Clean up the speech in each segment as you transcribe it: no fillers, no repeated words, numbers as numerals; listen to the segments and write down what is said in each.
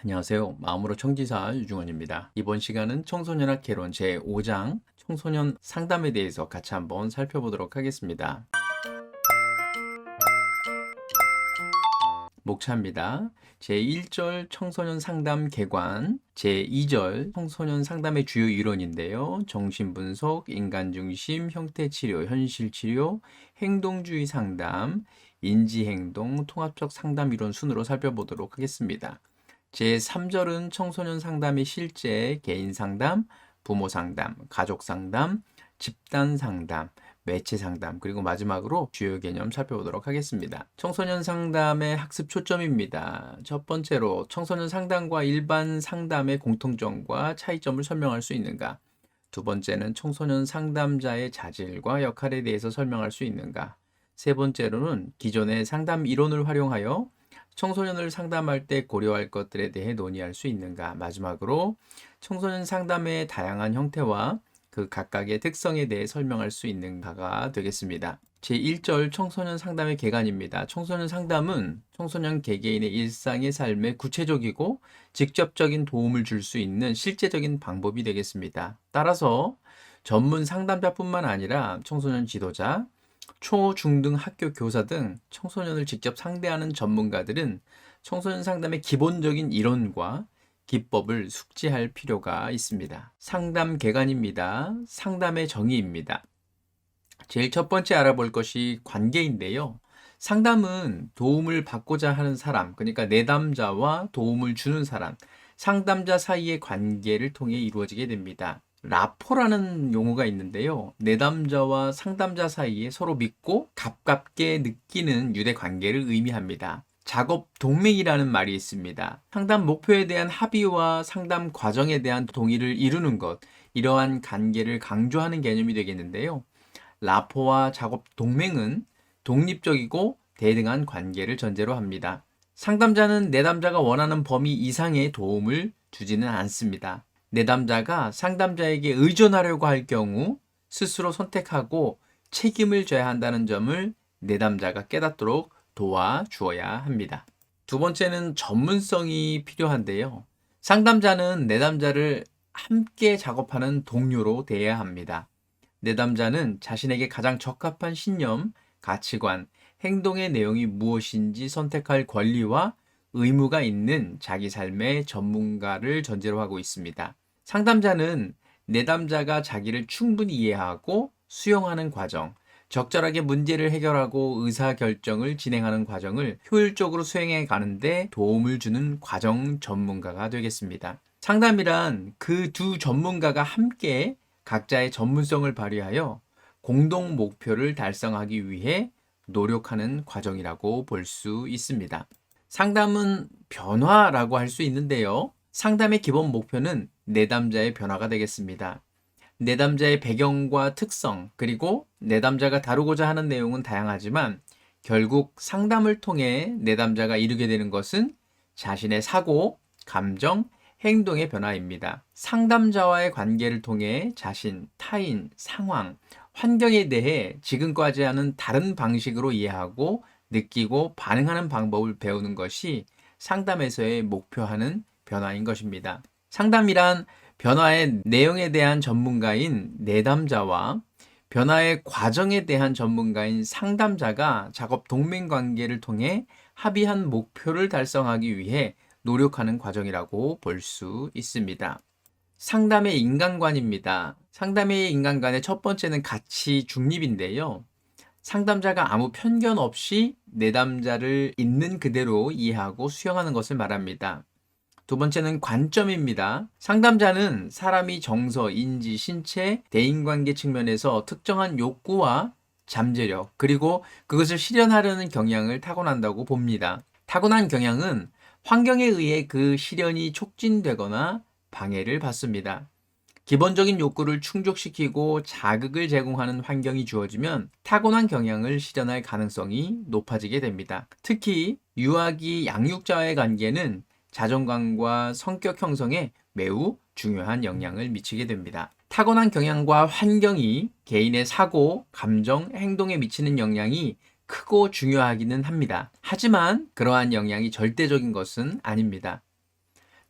안녕하세요. 마음으로 청지사 유중원입니다. 이번 시간은 청소년학 개론 제5장 청소년 상담에 대해서 같이 한번 살펴보도록 하겠습니다. 목차입니다. 제1절 청소년 상담 개관, 제2절 청소년 상담의 주요 이론인데요. 정신분석, 인간중심, 형태치료, 현실치료, 행동주의 상담, 인지행동, 통합적 상담 이론 순으로 살펴보도록 하겠습니다. 제3절은 청소년 상담의 실제, 개인 상담, 부모 상담, 가족 상담, 집단 상담, 매체 상담, 그리고 마지막으로 주요 개념 살펴보도록 하겠습니다. 청소년 상담의 학습 초점입니다. 첫 번째로 청소년 상담과 일반 상담의 공통점과 차이점을 설명할 수 있는가? 두 번째는 청소년 상담자의 자질과 역할에 대해서 설명할 수 있는가? 세 번째로는 기존의 상담 이론을 활용하여 청소년을 상담할 때 고려할 것들에 대해 논의할 수 있는가? 마지막으로 청소년 상담의 다양한 형태와 그 각각의 특성에 대해 설명할 수 있는가가 되겠습니다. 제1절 청소년 상담의 개관입니다. 청소년 상담은 청소년 개개인의 일상의 삶에 구체적이고 직접적인 도움을 줄 수 있는 실제적인 방법이 되겠습니다. 따라서 전문 상담자뿐만 아니라 청소년 지도자, 초, 중 등 학교 교사 등 청소년을 직접 상대하는 전문가들은 청소년 상담의 기본적인 이론과 기법을 숙지할 필요가 있습니다. 상담 개관입니다. 상담의 정의입니다. 제일 첫 번째 알아볼 것이 관계인데요. 상담은 도움을 받고자 하는 사람, 그러니까 내담자와 도움을 주는 사람, 상담자 사이의 관계를 통해 이루어지게 됩니다. 라포라는 용어가 있는데요. 내담자와 상담자 사이에 서로 믿고 가깝게 느끼는 유대 관계를 의미합니다. 작업 동맹이라는 말이 있습니다. 상담 목표에 대한 합의와 상담 과정에 대한 동의를 이루는 것, 이러한 관계를 강조하는 개념이 되겠는데요. 라포와 작업 동맹은 독립적이고 대등한 관계를 전제로 합니다. 상담자는 내담자가 원하는 범위 이상의 도움을 주지는 않습니다. 내담자가 상담자에게 의존하려고 할 경우 스스로 선택하고 책임을 져야 한다는 점을 내담자가 깨닫도록 도와주어야 합니다. 두 번째는 전문성이 필요한데요. 상담자는 내담자를 함께 작업하는 동료로 대해야 합니다. 내담자는 자신에게 가장 적합한 신념, 가치관, 행동의 내용이 무엇인지 선택할 권리와 의무가 있는 자기 삶의 전문가를 전제로 하고 있습니다. 상담자는 내담자가 자기를 충분히 이해하고 수용하는 과정, 적절하게 문제를 해결하고 의사결정을 진행하는 과정을 효율적으로 수행해 가는데 도움을 주는 과정 전문가가 되겠습니다. 상담이란 그 두 전문가가 함께 각자의 전문성을 발휘하여 공동 목표를 달성하기 위해 노력하는 과정이라고 볼 수 있습니다. 상담은 변화라고 할 수 있는데요. 상담의 기본 목표는 내담자의 변화가 되겠습니다. 내담자의 배경과 특성, 그리고 내담자가 다루고자 하는 내용은 다양하지만 결국 상담을 통해 내담자가 이루게 되는 것은 자신의 사고, 감정, 행동의 변화입니다. 상담자와의 관계를 통해 자신, 타인, 상황, 환경에 대해 지금까지와는 다른 방식으로 이해하고 느끼고 반응하는 방법을 배우는 것이 상담에서의 목표하는 변화인 것입니다. 상담이란 변화의 내용에 대한 전문가인 내담자와 변화의 과정에 대한 전문가인 상담자가 작업 동맹 관계를 통해 합의한 목표를 달성하기 위해 노력하는 과정이라고 볼 수 있습니다. 상담의 인간관입니다. 상담의 인간관의 첫 번째는 가치 중립인데요. 상담자가 아무 편견 없이 내담자를 있는 그대로 이해하고 수용하는 것을 말합니다. 두 번째는 관점입니다. 상담자는 사람이 정서, 인지, 신체, 대인관계 측면에서 특정한 욕구와 잠재력, 그리고 그것을 실현하려는 경향을 타고난다고 봅니다. 타고난 경향은 환경에 의해 그 실현이 촉진되거나 방해를 받습니다. 기본적인 욕구를 충족시키고 자극을 제공하는 환경이 주어지면 타고난 경향을 실현할 가능성이 높아지게 됩니다. 특히 유아기 양육자와의 관계는 자존감과 성격 형성에 매우 중요한 영향을 미치게 됩니다. 타고난 경향과 환경이 개인의 사고, 감정, 행동에 미치는 영향이 크고 중요하기는 합니다. 하지만 그러한 영향이 절대적인 것은 아닙니다.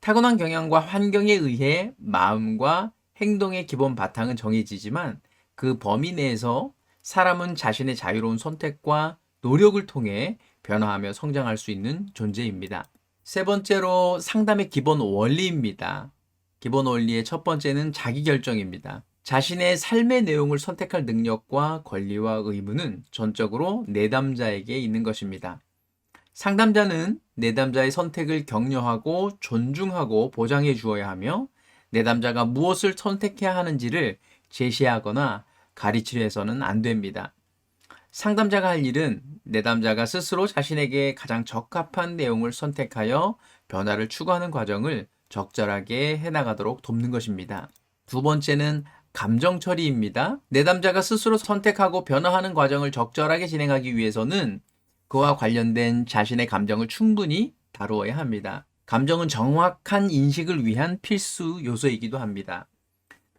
타고난 경향과 환경에 의해 마음과 행동의 기본 바탕은 정해지지만 그 범위 내에서 사람은 자신의 자유로운 선택과 노력을 통해 변화하며 성장할 수 있는 존재입니다. 세 번째로 상담의 기본 원리입니다. 기본 원리의 첫 번째는 자기결정입니다. 자신의 삶의 내용을 선택할 능력과 권리와 의무는 전적으로 내담자에게 있는 것입니다. 상담자는 내담자의 선택을 격려하고 존중하고 보장해 주어야 하며 내담자가 무엇을 선택해야 하는지를 제시하거나 가르치려 해서는 안 됩니다. 상담자가 할 일은 내담자가 스스로 자신에게 가장 적합한 내용을 선택하여 변화를 추구하는 과정을 적절하게 해나가도록 돕는 것입니다. 두 번째는 감정 처리입니다. 내담자가 스스로 선택하고 변화하는 과정을 적절하게 진행하기 위해서는 그와 관련된 자신의 감정을 충분히 다루어야 합니다. 감정은 정확한 인식을 위한 필수 요소이기도 합니다.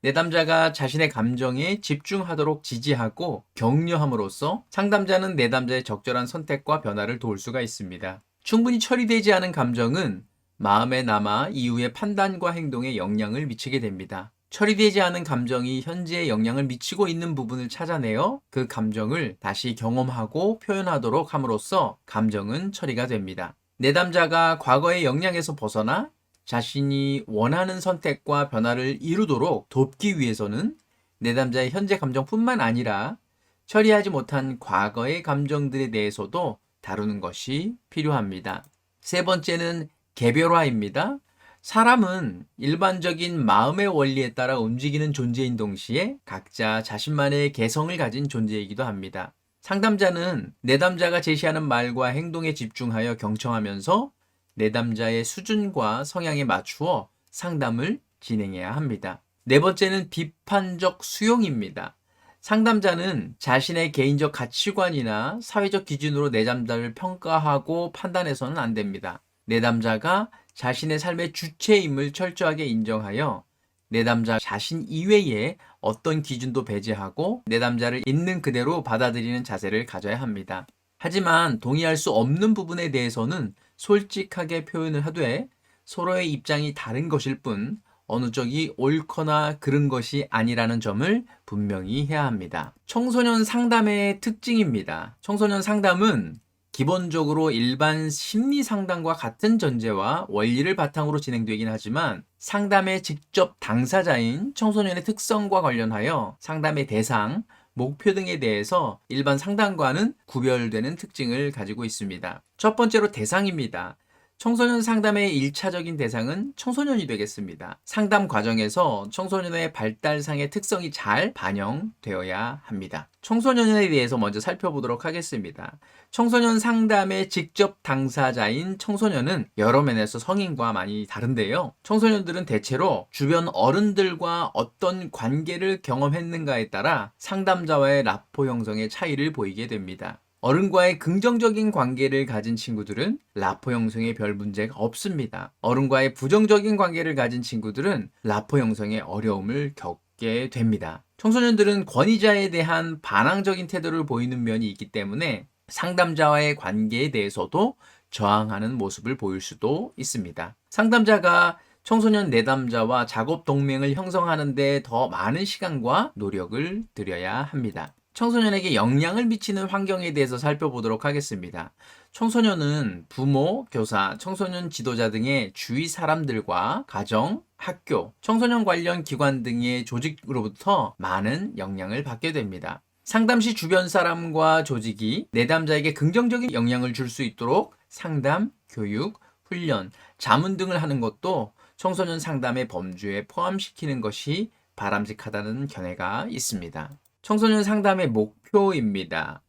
내담자가 자신의 감정에 집중하도록 지지하고 격려함으로써 상담자는 내담자의 적절한 선택과 변화를 도울 수가 있습니다. 충분히 처리되지 않은 감정은 마음에 남아 이후의 판단과 행동에 영향을 미치게 됩니다. 처리되지 않은 감정이 현재에 영향을 미치고 있는 부분을 찾아내어 그 감정을 다시 경험하고 표현하도록 함으로써 감정은 처리가 됩니다. 내담자가 과거의 영향에서 벗어나 자신이 원하는 선택과 변화를 이루도록 돕기 위해서는 내담자의 현재 감정뿐만 아니라 처리하지 못한 과거의 감정들에 대해서도 다루는 것이 필요합니다. 세 번째는 개별화입니다. 사람은 일반적인 마음의 원리에 따라 움직이는 존재인 동시에 각자 자신만의 개성을 가진 존재이기도 합니다. 상담자는 내담자가 제시하는 말과 행동에 집중하여 경청하면서 내담자의 수준과 성향에 맞추어 상담을 진행해야 합니다. 네 번째는 비판적 수용입니다. 상담자는 자신의 개인적 가치관이나 사회적 기준으로 내담자를 평가하고 판단해서는 안 됩니다. 내담자가 자신의 삶의 주체임을 철저하게 인정하여 내담자 자신 이외에 어떤 기준도 배제하고 내담자를 있는 그대로 받아들이는 자세를 가져야 합니다. 하지만 동의할 수 없는 부분에 대해서는 솔직하게 표현을 하되 서로의 입장이 다른 것일 뿐 어느 쪽이 옳거나 그른 것이 아니라는 점을 분명히 해야 합니다. 청소년 상담의 특징입니다. 청소년 상담은 기본적으로 일반 심리 상담과 같은 전제와 원리를 바탕으로 진행되긴 하지만 상담의 직접 당사자인 청소년의 특성과 관련하여 상담의 대상, 목표 등에 대해서 일반 상담과는 구별되는 특징을 가지고 있습니다. 첫 번째로 대상입니다. 청소년 상담의 1차적인 대상은 청소년이 되겠습니다. 상담 과정에서 청소년의 발달상의 특성이 잘 반영되어야 합니다. 청소년에 대해서 먼저 살펴보도록 하겠습니다. 청소년 상담의 직접 당사자인 청소년은 여러 면에서 성인과 많이 다른데요. 청소년들은 대체로 주변 어른들과 어떤 관계를 경험했는가에 따라 상담자와의 라포 형성의 차이를 보이게 됩니다. 어른과의 긍정적인 관계를 가진 친구들은 라포 형성에 별 문제가 없습니다. 어른과의 부정적인 관계를 가진 친구들은 라포 형성에 어려움을 겪게 됩니다. 청소년들은 권위자에 대한 반항적인 태도를 보이는 면이 있기 때문에 상담자와의 관계에 대해서도 저항하는 모습을 보일 수도 있습니다. 상담자가 청소년 내담자와 작업 동맹을 형성하는 데 더 많은 시간과 노력을 들여야 합니다. 청소년에게 영향을 미치는 환경에 대해서 살펴보도록 하겠습니다. 청소년은 부모, 교사, 청소년 지도자 등의 주위 사람들과 가정, 학교, 청소년 관련 기관 등의 조직으로부터 많은 영향을 받게 됩니다. 상담 시 주변 사람과 조직이 내담자에게 긍정적인 영향을 줄 수 있도록 상담, 교육, 훈련, 자문 등을 하는 것도 청소년 상담의 범주에 포함시키는 것이 바람직하다는 견해가 있습니다. 청소년 상담의 목표입니다.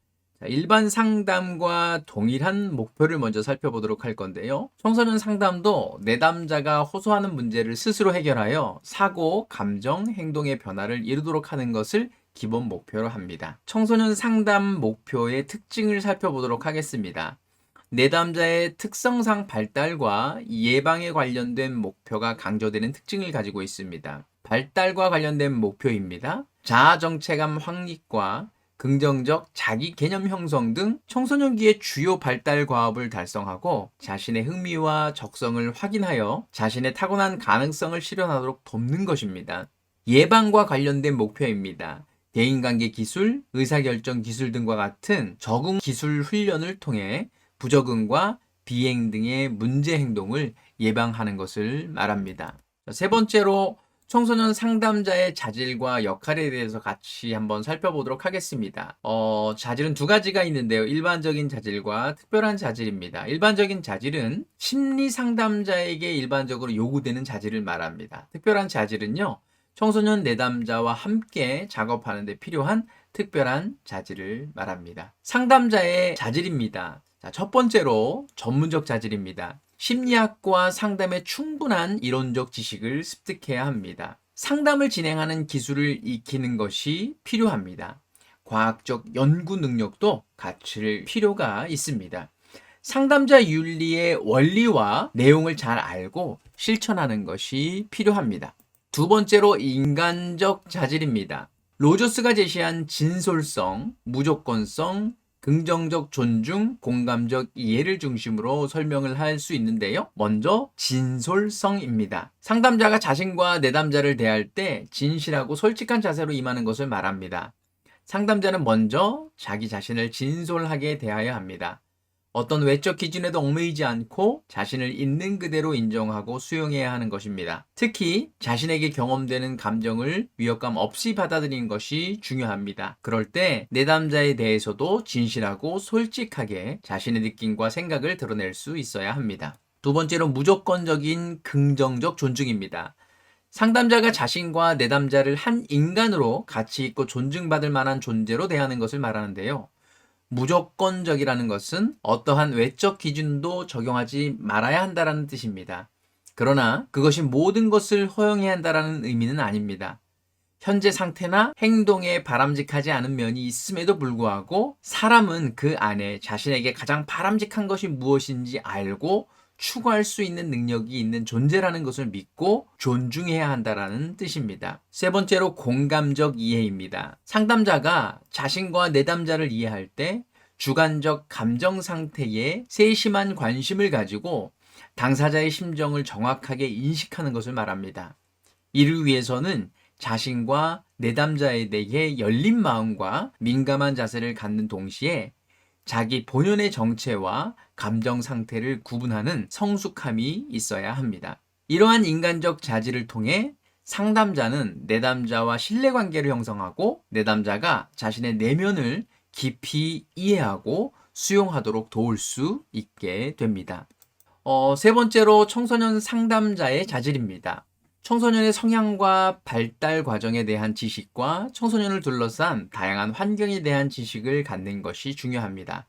일반 상담과 동일한 목표를 먼저 살펴보도록 할 건데요. 청소년 상담도 내담자가 호소하는 문제를 스스로 해결하여 사고, 감정, 행동의 변화를 이루도록 하는 것을 기본 목표로 합니다. 청소년 상담 목표의 특징을 살펴보도록 하겠습니다. 내담자의 특성상 발달과 예방에 관련된 목표가 강조되는 특징을 가지고 있습니다. 발달과 관련된 목표입니다. 자아정체감 확립과 긍정적 자기 개념 형성 등 청소년기의 주요 발달 과업을 달성하고 자신의 흥미와 적성을 확인하여 자신의 타고난 가능성을 실현하도록 돕는 것입니다. 예방과 관련된 목표입니다. 대인관계 기술, 의사결정 기술 등과 같은 적응 기술 훈련을 통해 부적응과 비행 등의 문제 행동을 예방하는 것을 말합니다. 세 번째로 청소년 상담자의 자질과 역할에 대해서 같이 한번 살펴보도록 하겠습니다. 자질은 두 가지가 있는데요. 일반적인 자질과 특별한 자질입니다. 일반적인 자질은 심리 상담자에게 일반적으로 요구되는 자질을 말합니다. 특별한 자질은요, 청소년 내담자와 함께 작업하는 데 필요한 특별한 자질을 말합니다. 상담자의 자질입니다. 자, 첫 번째로 전문적 자질입니다. 심리학과 상담에 충분한 이론적 지식을 습득해야 합니다. 상담을 진행하는 기술을 익히는 것이 필요합니다. 과학적 연구 능력도 갖출 필요가 있습니다. 상담자 윤리의 원리와 내용을 잘 알고 실천하는 것이 필요합니다. 두 번째로 인간적 자질입니다. 로저스가 제시한 진솔성, 무조건성, 긍정적 존중, 공감적 이해를 중심으로 설명을 할 수 있는데요. 먼저 진솔성입니다. 상담자가 자신과 내담자를 대할 때 진실하고 솔직한 자세로 임하는 것을 말합니다. 상담자는 먼저 자기 자신을 진솔하게 대해야 합니다. 어떤 외적 기준에도 얽매이지 않고 자신을 있는 그대로 인정하고 수용해야 하는 것입니다. 특히 자신에게 경험되는 감정을 위협감 없이 받아들이는 것이 중요합니다. 그럴 때 내담자에 대해서도 진실하고 솔직하게 자신의 느낌과 생각을 드러낼 수 있어야 합니다. 두 번째로 무조건적인 긍정적 존중입니다. 상담자가 자신과 내담자를 한 인간으로 가치 있고 존중받을 만한 존재로 대하는 것을 말하는데요. 무조건적이라는 것은 어떠한 외적 기준도 적용하지 말아야 한다는 뜻입니다. 그러나 그것이 모든 것을 허용해야 한다는 의미는 아닙니다. 현재 상태나 행동에 바람직하지 않은 면이 있음에도 불구하고 사람은 그 안에 자신에게 가장 바람직한 것이 무엇인지 알고 추구할 수 있는 능력이 있는 존재라는 것을 믿고 존중해야 한다는 뜻입니다. 세 번째로 공감적 이해입니다. 상담자가 자신과 내담자를 이해할 때 주관적 감정 상태에 세심한 관심을 가지고 당사자의 심정을 정확하게 인식하는 것을 말합니다. 이를 위해서는 자신과 내담자에 대해 열린 마음과 민감한 자세를 갖는 동시에 자기 본연의 정체와 감정 상태를 구분하는 성숙함이 있어야 합니다. 이러한 인간적 자질을 통해 상담자는 내담자와 신뢰관계를 형성하고 내담자가 자신의 내면을 깊이 이해하고 수용하도록 도울 수 있게 됩니다. 세 번째로 청소년 상담자의 자질입니다. 청소년의 성향과 발달 과정에 대한 지식과 청소년을 둘러싼 다양한 환경에 대한 지식을 갖는 것이 중요합니다.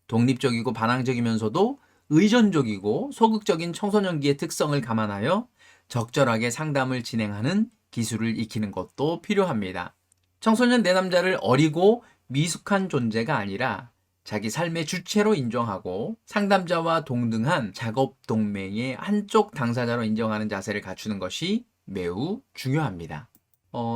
독립적이고 반항적이면서도 의존적이고 소극적인 청소년기의 특성을 감안하여 적절하게 상담을 진행하는 기술을 익히는 것도 필요합니다. 청소년 내담자를 어리고 미숙한 존재가 아니라 자기 삶의 주체로 인정하고 상담자와 동등한 작업 동맹의 한쪽 당사자로 인정하는 자세를 갖추는 것이 매우 중요합니다.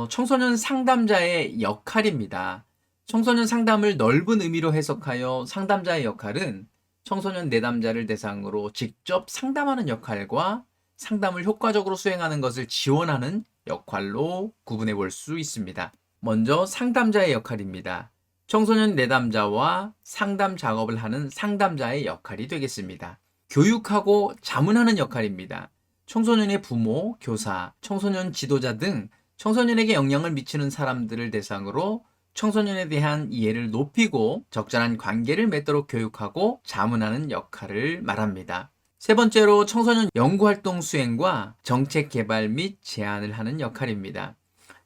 청소년 상담자의 역할입니다. 청소년 상담을 넓은 의미로 해석하여 상담자의 역할은 청소년 내담자를 대상으로 직접 상담하는 역할과 상담을 효과적으로 수행하는 것을 지원하는 역할로 구분해 볼 수 있습니다. 먼저 상담자의 역할입니다. 청소년 내담자와 상담 작업을 하는 상담자의 역할이 되겠습니다. 교육하고 자문하는 역할입니다. 청소년의 부모, 교사, 청소년 지도자 등 청소년에게 영향을 미치는 사람들을 대상으로 청소년에 대한 이해를 높이고 적절한 관계를 맺도록 교육하고 자문하는 역할을 말합니다. 세 번째로 청소년 연구활동 수행과 정책 개발 및 제안을 하는 역할입니다.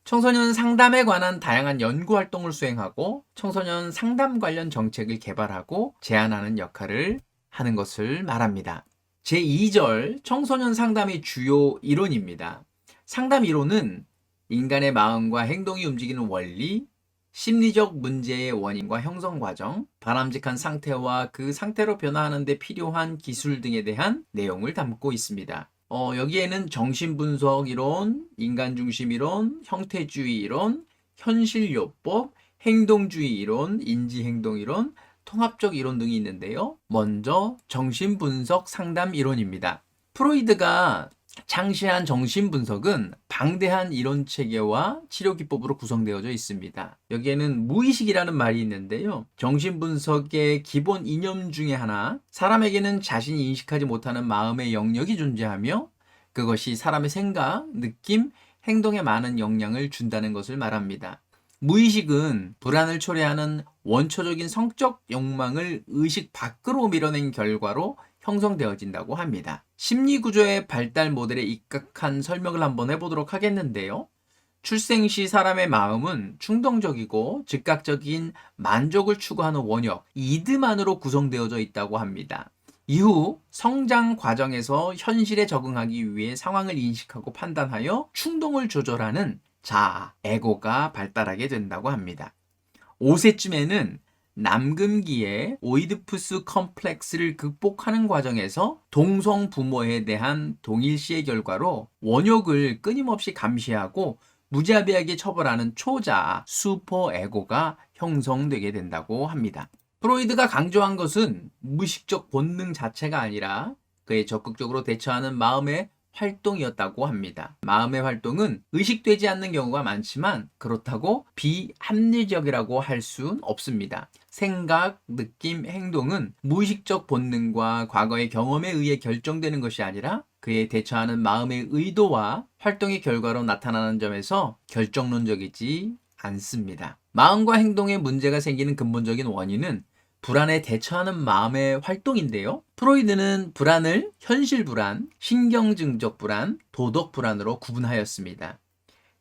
청소년 상담에 관한 다양한 연구 활동을 수행하고 청소년 상담 관련 정책을 개발하고 제안하는 역할을 하는 것을 말합니다. 제2절 청소년 상담의 주요 이론입니다. 상담 이론은 인간의 마음과 행동이 움직이는 원리, 심리적 문제의 원인과 형성 과정, 바람직한 상태와 그 상태로 변화하는 데 필요한 기술 등에 대한 내용을 담고 있습니다. 여기에는 정신분석 이론, 인간중심 이론, 형태주의 이론, 현실요법, 행동주의 이론, 인지행동 이론, 통합적 이론 등이 있는데요. 먼저 정신분석 상담 이론입니다. 프로이드가 창시한 정신분석은 방대한 이론 체계와 치료 기법으로 구성되어져 있습니다. 여기에는 무의식이라는 말이 있는데요. 정신분석의 기본 이념 중에 하나, 사람에게는 자신이 인식하지 못하는 마음의 영역이 존재하며 그것이 사람의 생각, 느낌, 행동에 많은 영향을 준다는 것을 말합니다. 무의식은 불안을 초래하는 원초적인 성적 욕망을 의식 밖으로 밀어낸 결과로 형성되어진다고 합니다. 심리구조의 발달 모델에 입각한 설명을 한번 해보도록 하겠는데요. 출생 시 사람의 마음은 충동적이고 즉각적인 만족을 추구하는 원역, 이드만으로 구성되어져 있다고 합니다. 이후 성장 과정에서 현실에 적응하기 위해 상황을 인식하고 판단하여 충동을 조절하는 자아, 에고가 발달하게 된다고 합니다. 5세쯤에는 남금기의 오이디푸스 컴플렉스를 극복하는 과정에서 동성 부모에 대한 동일시의 결과로 원욕을 끊임없이 감시하고 무자비하게 처벌하는 초자아, 슈퍼에고가 형성되게 된다고 합니다. 프로이드가 강조한 것은 무의식적 본능 자체가 아니라 그에 적극적으로 대처하는 마음의 활동이었다고 합니다. 마음의 활동은 의식되지 않는 경우가 많지만 그렇다고 비합리적이라고 할 수는 없습니다. 생각, 느낌, 행동은 무의식적 본능과 과거의 경험에 의해 결정되는 것이 아니라 그에 대처하는 마음의 의도와 활동의 결과로 나타나는 점에서 결정론적이지 않습니다. 마음과 행동에 문제가 생기는 근본적인 원인은 불안에 대처하는 마음의 활동인데요. 프로이드는 불안을 현실 불안, 신경증적 불안, 도덕 불안으로 구분하였습니다.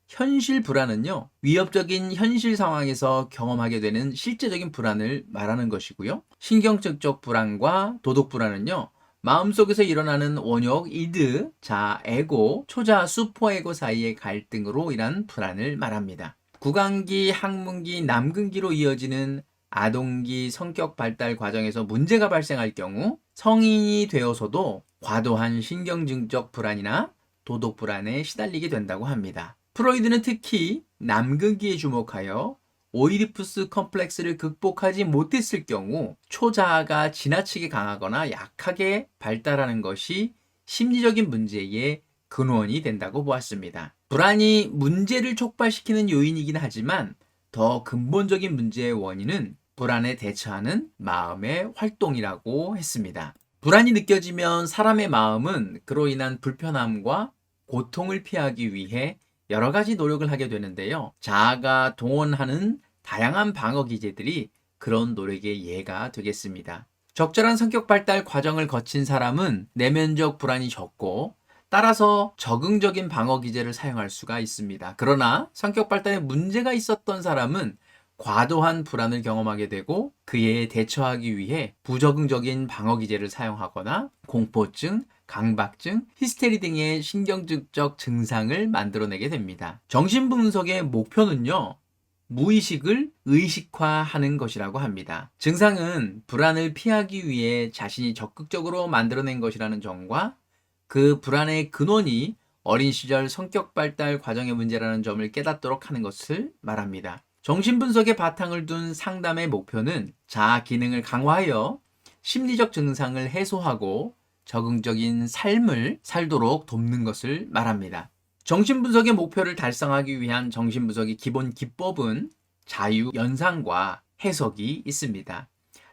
현실 불안은요, 위협적인 현실 상황에서 경험하게 되는 실제적인 불안을 말하는 것이고요. 신경증적 불안과 도덕 불안은요, 마음속에서 일어나는 원욕, 이드, 자, 에고, 초자, 슈퍼에고 사이의 갈등으로 인한 불안을 말합니다. 구강기, 학문기, 남근기로 이어지는 아동기 성격 발달 과정에서 문제가 발생할 경우 성인이 되어서도 과도한 신경증적 불안이나 도덕 불안에 시달리게 된다고 합니다. 프로이드는 특히 남근기에 주목하여 오이디푸스 컴플렉스를 극복하지 못했을 경우 초자아가 지나치게 강하거나 약하게 발달하는 것이 심리적인 문제의 근원이 된다고 보았습니다. 불안이 문제를 촉발시키는 요인이긴 하지만 더 근본적인 문제의 원인은 불안에 대처하는 마음의 활동이라고 했습니다. 불안이 느껴지면 사람의 마음은 그로 인한 불편함과 고통을 피하기 위해 여러 가지 노력을 하게 되는데요. 자아가 동원하는 다양한 방어 기제들이 그런 노력의 예가 되겠습니다. 적절한 성격 발달 과정을 거친 사람은 내면적 불안이 적고 따라서 적응적인 방어 기제를 사용할 수가 있습니다. 그러나 성격 발달에 문제가 있었던 사람은 과도한 불안을 경험하게 되고 그에 대처하기 위해 부적응적인 방어 기제를 사용하거나 공포증, 강박증, 히스테리 등의 신경증적 증상을 만들어내게 됩니다. 정신분석의 목표는요, 무의식을 의식화하는 것이라고 합니다. 증상은 불안을 피하기 위해 자신이 적극적으로 만들어낸 것이라는 점과 그 불안의 근원이 어린 시절 성격 발달 과정의 문제라는 점을 깨닫도록 하는 것을 말합니다. 정신분석의 바탕을 둔 상담의 목표는 자아 기능을 강화하여 심리적 증상을 해소하고 적응적인 삶을 살도록 돕는 것을 말합니다. 정신분석의 목표를 달성하기 위한 정신분석의 기본 기법은 자유연상과 해석이 있습니다.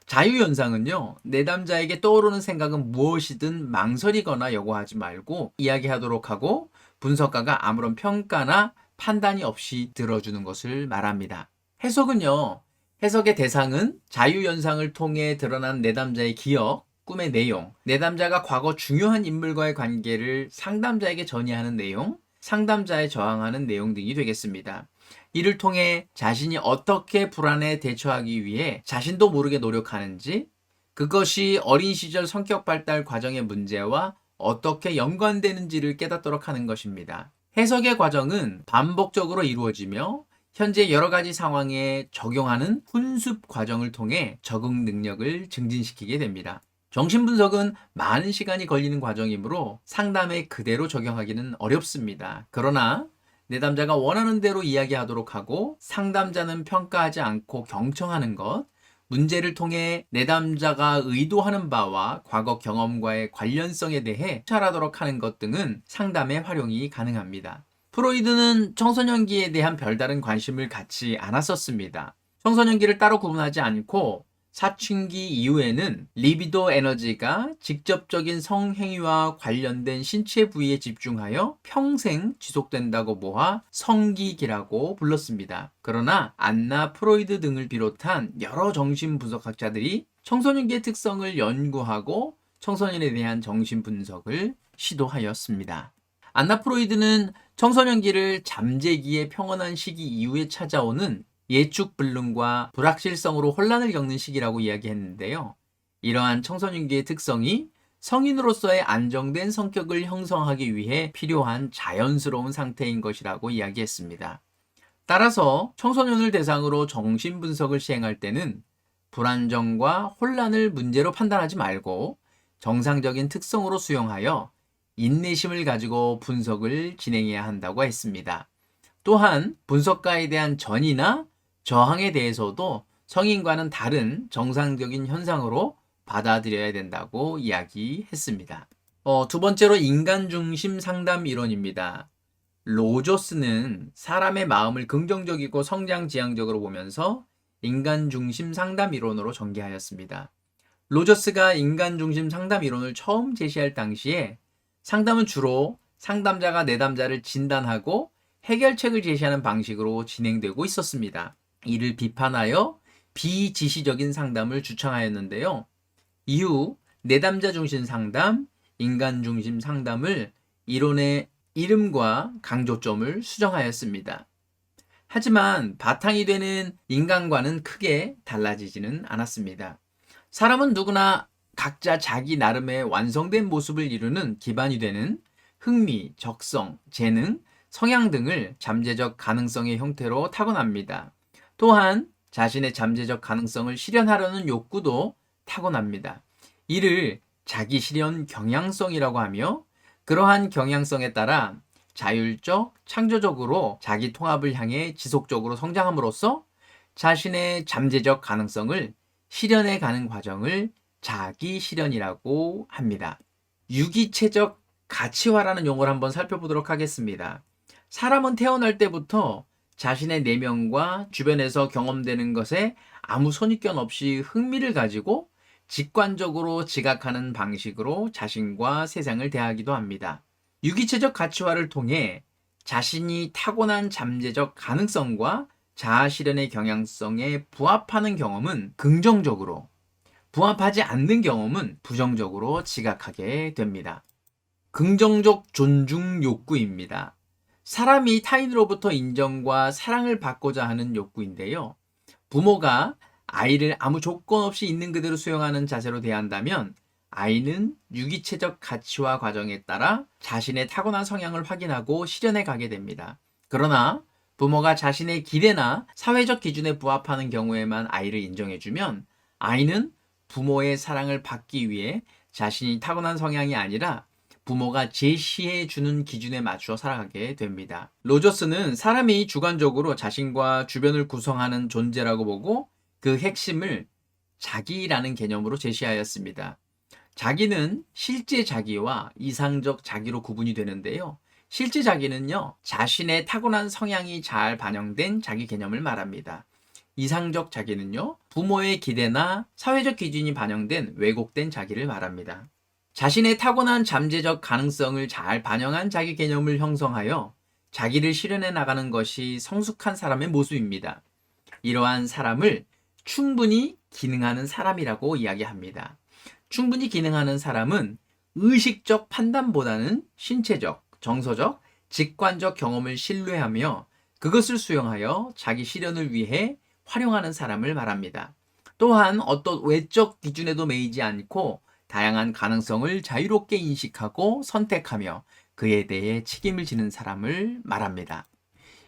자유연상은요, 내담자에게 떠오르는 생각은 무엇이든 망설이거나 여과하지 말고 이야기하도록 하고 분석가가 아무런 평가나 판단이 없이 들어주는 것을 말합니다. 해석은요, 해석의 대상은 자유연상을 통해 드러난 내담자의 기억, 꿈의 내용, 내담자가 과거 중요한 인물과의 관계를 상담자에게 전이하는 내용, 상담자에 저항하는 내용 등이 되겠습니다. 이를 통해 자신이 어떻게 불안에 대처하기 위해 자신도 모르게 노력하는지, 그것이 어린 시절 성격 발달 과정의 문제와 어떻게 연관되는지를 깨닫도록 하는 것입니다. 해석의 과정은 반복적으로 이루어지며 현재 여러 가지 상황에 적용하는 훈습 과정을 통해 적응 능력을 증진시키게 됩니다. 정신분석은 많은 시간이 걸리는 과정이므로 상담에 그대로 적용하기는 어렵습니다. 그러나 내담자가 원하는 대로 이야기하도록 하고 상담자는 평가하지 않고 경청하는 것, 문제를 통해 내담자가 의도하는 바와 과거 경험과의 관련성에 대해 관찰하도록 하는 것 등은 상담에 활용이 가능합니다. 프로이드는 청소년기에 대한 별다른 관심을 갖지 않았었습니다. 청소년기를 따로 구분하지 않고 사춘기 이후에는 리비도 에너지가 직접적인 성행위와 관련된 신체 부위에 집중하여 평생 지속된다고 보아 성기기라고 불렀습니다. 그러나 안나 프로이드 등을 비롯한 여러 정신분석학자들이 청소년기의 특성을 연구하고 청소년에 대한 정신분석을 시도하였습니다. 안나 프로이드는 청소년기를 잠재기의 평온한 시기 이후에 찾아오는 예측 불능과 불확실성으로 혼란을 겪는 시기라고 이야기했는데요. 이러한 청소년기의 특성이 성인으로서의 안정된 성격을 형성하기 위해 필요한 자연스러운 상태인 것이라고 이야기했습니다. 따라서 청소년을 대상으로 정신분석을 시행할 때는 불안정과 혼란을 문제로 판단하지 말고 정상적인 특성으로 수용하여 인내심을 가지고 분석을 진행해야 한다고 했습니다. 또한 분석가에 대한 전이나 저항에 대해서도 성인과는 다른 정상적인 현상으로 받아들여야 된다고 이야기했습니다. 두 번째로 인간 중심 상담 이론입니다. 로저스는 사람의 마음을 긍정적이고 성장 지향적으로 보면서 인간 중심 상담 이론으로 전개하였습니다. 로저스가 인간 중심 상담 이론을 처음 제시할 당시에 상담은 주로 상담자가 내담자를 진단하고 해결책을 제시하는 방식으로 진행되고 있었습니다. 이를 비판하여 비지시적인 상담을 주창하였는데요. 이후 내담자 중심 상담, 인간 중심 상담을 이론의 이름과 강조점을 수정하였습니다. 하지만 바탕이 되는 인간과는 크게 달라지지는 않았습니다. 사람은 누구나 각자 자기 나름의 완성된 모습을 이루는 기반이 되는 흥미, 적성, 재능, 성향 등을 잠재적 가능성의 형태로 타고납니다. 또한 자신의 잠재적 가능성을 실현하려는 욕구도 타고납니다. 이를 자기 실현 경향성이라고 하며 그러한 경향성에 따라 자율적, 창조적으로 자기 통합을 향해 지속적으로 성장함으로써 자신의 잠재적 가능성을 실현해 가는 과정을 자기 실현이라고 합니다. 유기체적 가치화라는 용어를 한번 살펴보도록 하겠습니다. 사람은 태어날 때부터 자신의 내면과 주변에서 경험되는 것에 아무 선입견 없이 흥미를 가지고 직관적으로 지각하는 방식으로 자신과 세상을 대하기도 합니다. 유기체적 가치화를 통해 자신이 타고난 잠재적 가능성과 자아 실현의 경향성에 부합하는 경험은 긍정적으로, 부합하지 않는 경험은 부정적으로 지각하게 됩니다. 긍정적 존중 욕구입니다. 사람이 타인으로부터 인정과 사랑을 받고자 하는 욕구인데요. 부모가 아이를 아무 조건 없이 있는 그대로 수용하는 자세로 대한다면 아이는 유기체적 가치화 과정에 따라 자신의 타고난 성향을 확인하고 실현해 가게 됩니다. 그러나 부모가 자신의 기대나 사회적 기준에 부합하는 경우에만 아이를 인정해주면 아이는 부모의 사랑을 받기 위해 자신이 타고난 성향이 아니라 부모가 제시해 주는 기준에 맞추어 살아가게 됩니다. 로저스는 사람이 주관적으로 자신과 주변을 구성하는 존재라고 보고 그 핵심을 자기라는 개념으로 제시하였습니다. 자기는 실제 자기와 이상적 자기로 구분이 되는데요. 실제 자기는요, 자신의 타고난 성향이 잘 반영된 자기 개념을 말합니다. 이상적 자기는요, 부모의 기대나 사회적 기준이 반영된 왜곡된 자기를 말합니다. 자신의 타고난 잠재적 가능성을 잘 반영한 자기 개념을 형성하여 자기를 실현해 나가는 것이 성숙한 사람의 모습입니다. 이러한 사람을 충분히 기능하는 사람이라고 이야기합니다. 충분히 기능하는 사람은 의식적 판단보다는 신체적, 정서적, 직관적 경험을 신뢰하며 그것을 수용하여 자기 실현을 위해 활용하는 사람을 말합니다. 또한 어떤 외적 기준에도 매이지 않고 다양한 가능성을 자유롭게 인식하고 선택하며 그에 대해 책임을 지는 사람을 말합니다.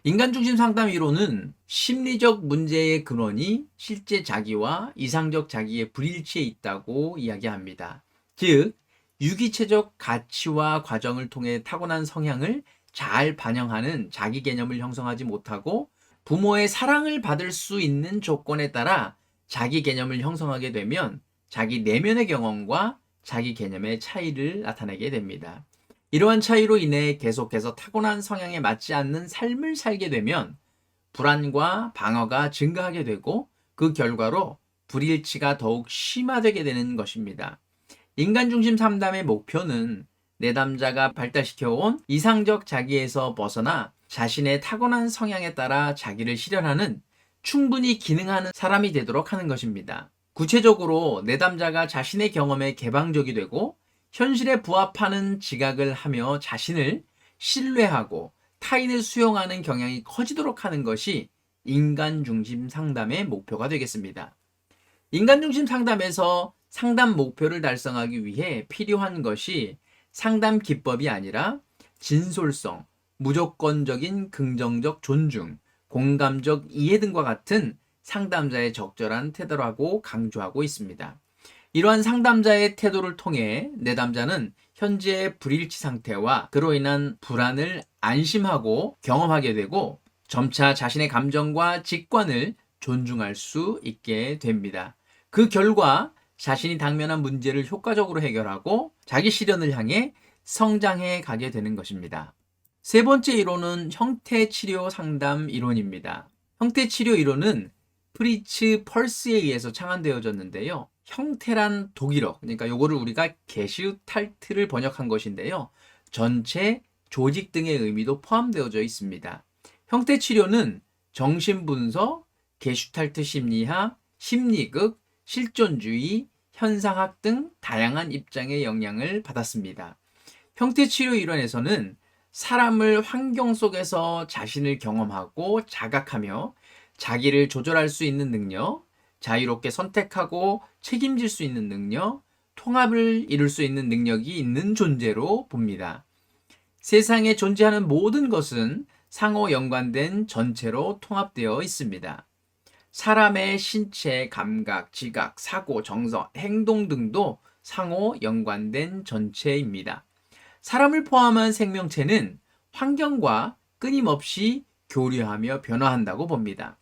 인간중심 상담 이론은 심리적 문제의 근원이 실제 자기와 이상적 자기의 불일치에 있다고 이야기합니다. 즉, 유기체적 가치와 과정을 통해 타고난 성향을 잘 반영하는 자기 개념을 형성하지 못하고 부모의 사랑을 받을 수 있는 조건에 따라 자기 개념을 형성하게 되면 자기 내면의 경험과 자기 개념의 차이를 나타내게 됩니다. 이러한 차이로 인해 계속해서 타고난 성향에 맞지 않는 삶을 살게 되면 불안과 방어가 증가하게 되고 그 결과로 불일치가 더욱 심화되게 되는 것입니다. 인간중심 상담의 목표는 내담자가 발달시켜온 이상적 자기에서 벗어나 자신의 타고난 성향에 따라 자기를 실현하는 충분히 기능하는 사람이 되도록 하는 것입니다. 구체적으로 내담자가 자신의 경험에 개방적이 되고 현실에 부합하는 지각을 하며 자신을 신뢰하고 타인을 수용하는 경향이 커지도록 하는 것이 인간중심 상담의 목표가 되겠습니다. 인간중심 상담에서 상담 목표를 달성하기 위해 필요한 것이 상담 기법이 아니라 진솔성, 무조건적인 긍정적 존중, 공감적 이해 등과 같은 상담자의 적절한 태도라고 강조하고 있습니다. 이러한 상담자의 태도를 통해 내담자는 현재의 불일치 상태와 그로 인한 불안을 안심하고 경험하게 되고 점차 자신의 감정과 직관을 존중할 수 있게 됩니다. 그 결과 자신이 당면한 문제를 효과적으로 해결하고 자기 실현을 향해 성장해 가게 되는 것입니다. 세 번째 이론은 형태치료 상담 이론입니다. 형태치료 이론은 프리츠 펄스에 의해서 창안되어졌는데요. 형태란 독일어, 그러니까 요거를 우리가 게슈탈트를 번역한 것인데요. 전체, 조직 등의 의미도 포함되어져 있습니다. 형태치료는 정신분석, 게슈탈트 심리학, 심리극, 실존주의, 현상학 등 다양한 입장의 영향을 받았습니다. 형태치료 이론에서는 사람을 환경 속에서 자신을 경험하고 자각하며 자기를 조절할 수 있는 능력, 자유롭게 선택하고 책임질 수 있는 능력, 통합을 이룰 수 있는 능력이 있는 존재로 봅니다. 세상에 존재하는 모든 것은 상호 연관된 전체로 통합되어 있습니다. 사람의 신체, 감각, 지각, 사고, 정서, 행동 등도 상호 연관된 전체입니다. 사람을 포함한 생명체는 환경과 끊임없이 교류하며 변화한다고 봅니다.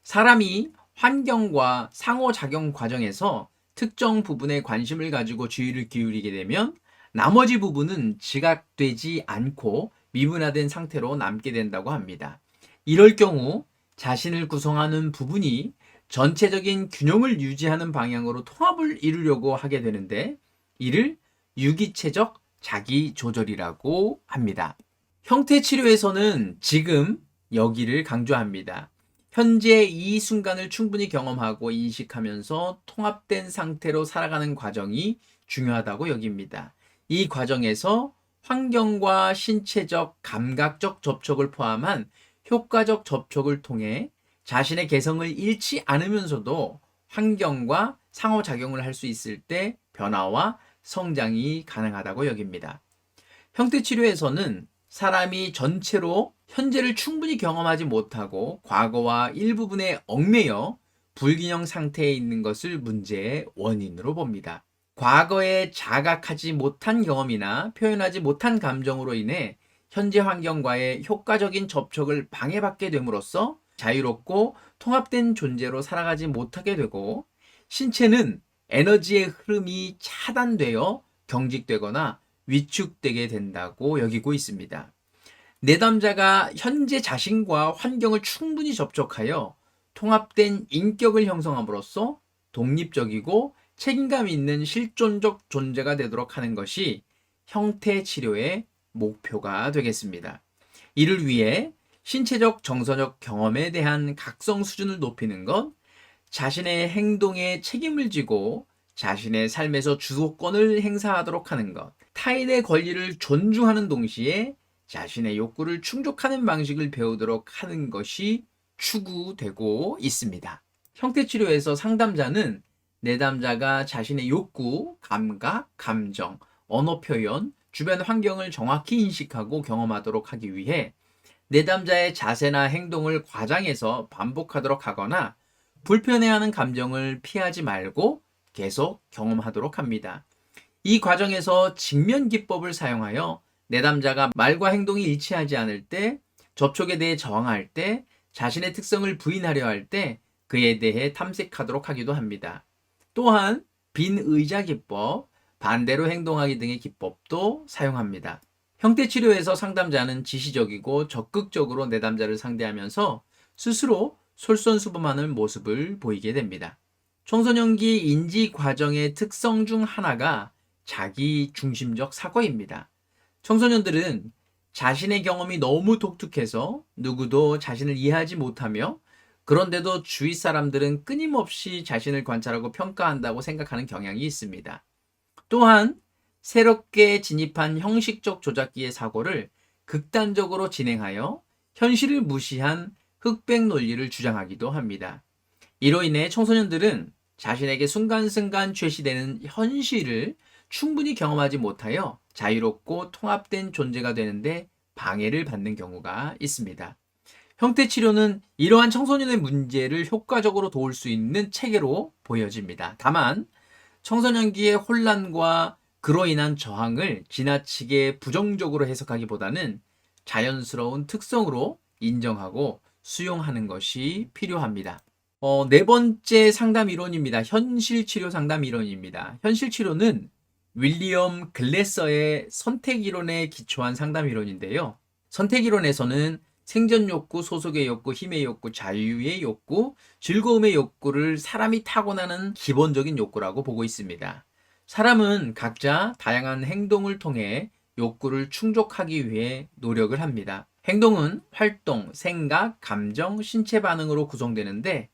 사람이 환경과 상호작용 과정에서 특정 부분에 관심을 가지고 주의를 기울이게 되면 나머지 부분은 지각되지 않고 미분화된 상태로 남게 된다고 합니다. 이럴 경우 자신을 구성하는 부분이 전체적인 균형을 유지하는 방향으로 통합을 이루려고 하게 되는데 이를 유기체적 자기 조절이라고 합니다. 형태치료에서는 지금 여기를 강조합니다. 현재 이 순간을 충분히 경험하고 인식하면서 통합된 상태로 살아가는 과정이 중요하다고 여깁니다. 이 과정에서 환경과 신체적, 감각적 접촉을 포함한 효과적 접촉을 통해 자신의 개성을 잃지 않으면서도 환경과 상호작용을 할 수 있을 때 변화와 성장이 가능하다고 여깁니다. 형태치료에서는 사람이 전체로 현재를 충분히 경험하지 못하고 과거와 일부분에 얽매여 불균형 상태에 있는 것을 문제의 원인으로 봅니다. 과거에 자각하지 못한 경험이나 표현하지 못한 감정으로 인해 현재 환경과의 효과적인 접촉을 방해받게 됨으로써 자유롭고 통합된 존재로 살아가지 못하게 되고 신체는 에너지의 흐름이 차단되어 경직되거나 위축되게 된다고 여기고 있습니다. 내담자가 현재 자신과 환경을 충분히 접촉하여 통합된 인격을 형성함으로써 독립적이고 책임감 있는 실존적 존재가 되도록 하는 것이 형태 치료의 목표가 되겠습니다. 이를 위해 신체적, 정서적 경험에 대한 각성 수준을 높이는 것, 자신의 행동에 책임을 지고 자신의 삶에서 주도권을 행사하도록 하는 것, 타인의 권리를 존중하는 동시에 자신의 욕구를 충족하는 방식을 배우도록 하는 것이 추구되고 있습니다. 형태치료에서 상담자는 내담자가 자신의 욕구, 감각, 감정, 언어 표현, 주변 환경을 정확히 인식하고 경험하도록 하기 위해 내담자의 자세나 행동을 과장해서 반복하도록 하거나 불편해하는 감정을 피하지 말고 계속 경험하도록 합니다. 이 과정에서 직면 기법을 사용하여 내담자가 말과 행동이 일치하지 않을 때, 접촉에 대해 저항할 때, 자신의 특성을 부인하려 할 때 그에 대해 탐색하도록 하기도 합니다. 또한 빈의자 기법, 반대로 행동하기 등의 기법도 사용합니다. 형태치료에서 상담자는 지시적이고 적극적으로 내담자를 상대하면서 스스로 솔선수범하는 모습을 보이게 됩니다. 청소년기 인지 과정의 특성 중 하나가 자기 중심적 사고입니다. 청소년들은 자신의 경험이 너무 독특해서 누구도 자신을 이해하지 못하며, 그런데도 주위 사람들은 끊임없이 자신을 관찰하고 평가한다고 생각하는 경향이 있습니다. 또한 새롭게 진입한 형식적 조작기의 사고를 극단적으로 진행하여 현실을 무시한 흑백 논리를 주장하기도 합니다. 이로 인해 청소년들은 자신에게 순간순간 제시되는 현실을 충분히 경험하지 못하여 자유롭고 통합된 존재가 되는데 방해를 받는 경우가 있습니다. 형태치료는 이러한 청소년의 문제를 효과적으로 도울 수 있는 체계로 보여집니다. 다만 청소년기의 혼란과 그로 인한 저항을 지나치게 부정적으로 해석하기보다는 자연스러운 특성으로 인정하고 수용하는 것이 필요합니다. 네 번째 상담 이론입니다. 현실치료 상담 이론입니다. 현실치료는 윌리엄 글래서의 선택이론에 기초한 상담 이론인데요. 선택이론에서는 생존 욕구, 소속의 욕구, 힘의 욕구, 자유의 욕구, 즐거움의 욕구를 사람이 타고나는 기본적인 욕구라고 보고 있습니다. 사람은 각자 다양한 행동을 통해 욕구를 충족하기 위해 노력을 합니다. 행동은 활동, 생각, 감정, 신체 반응으로 구성되는데,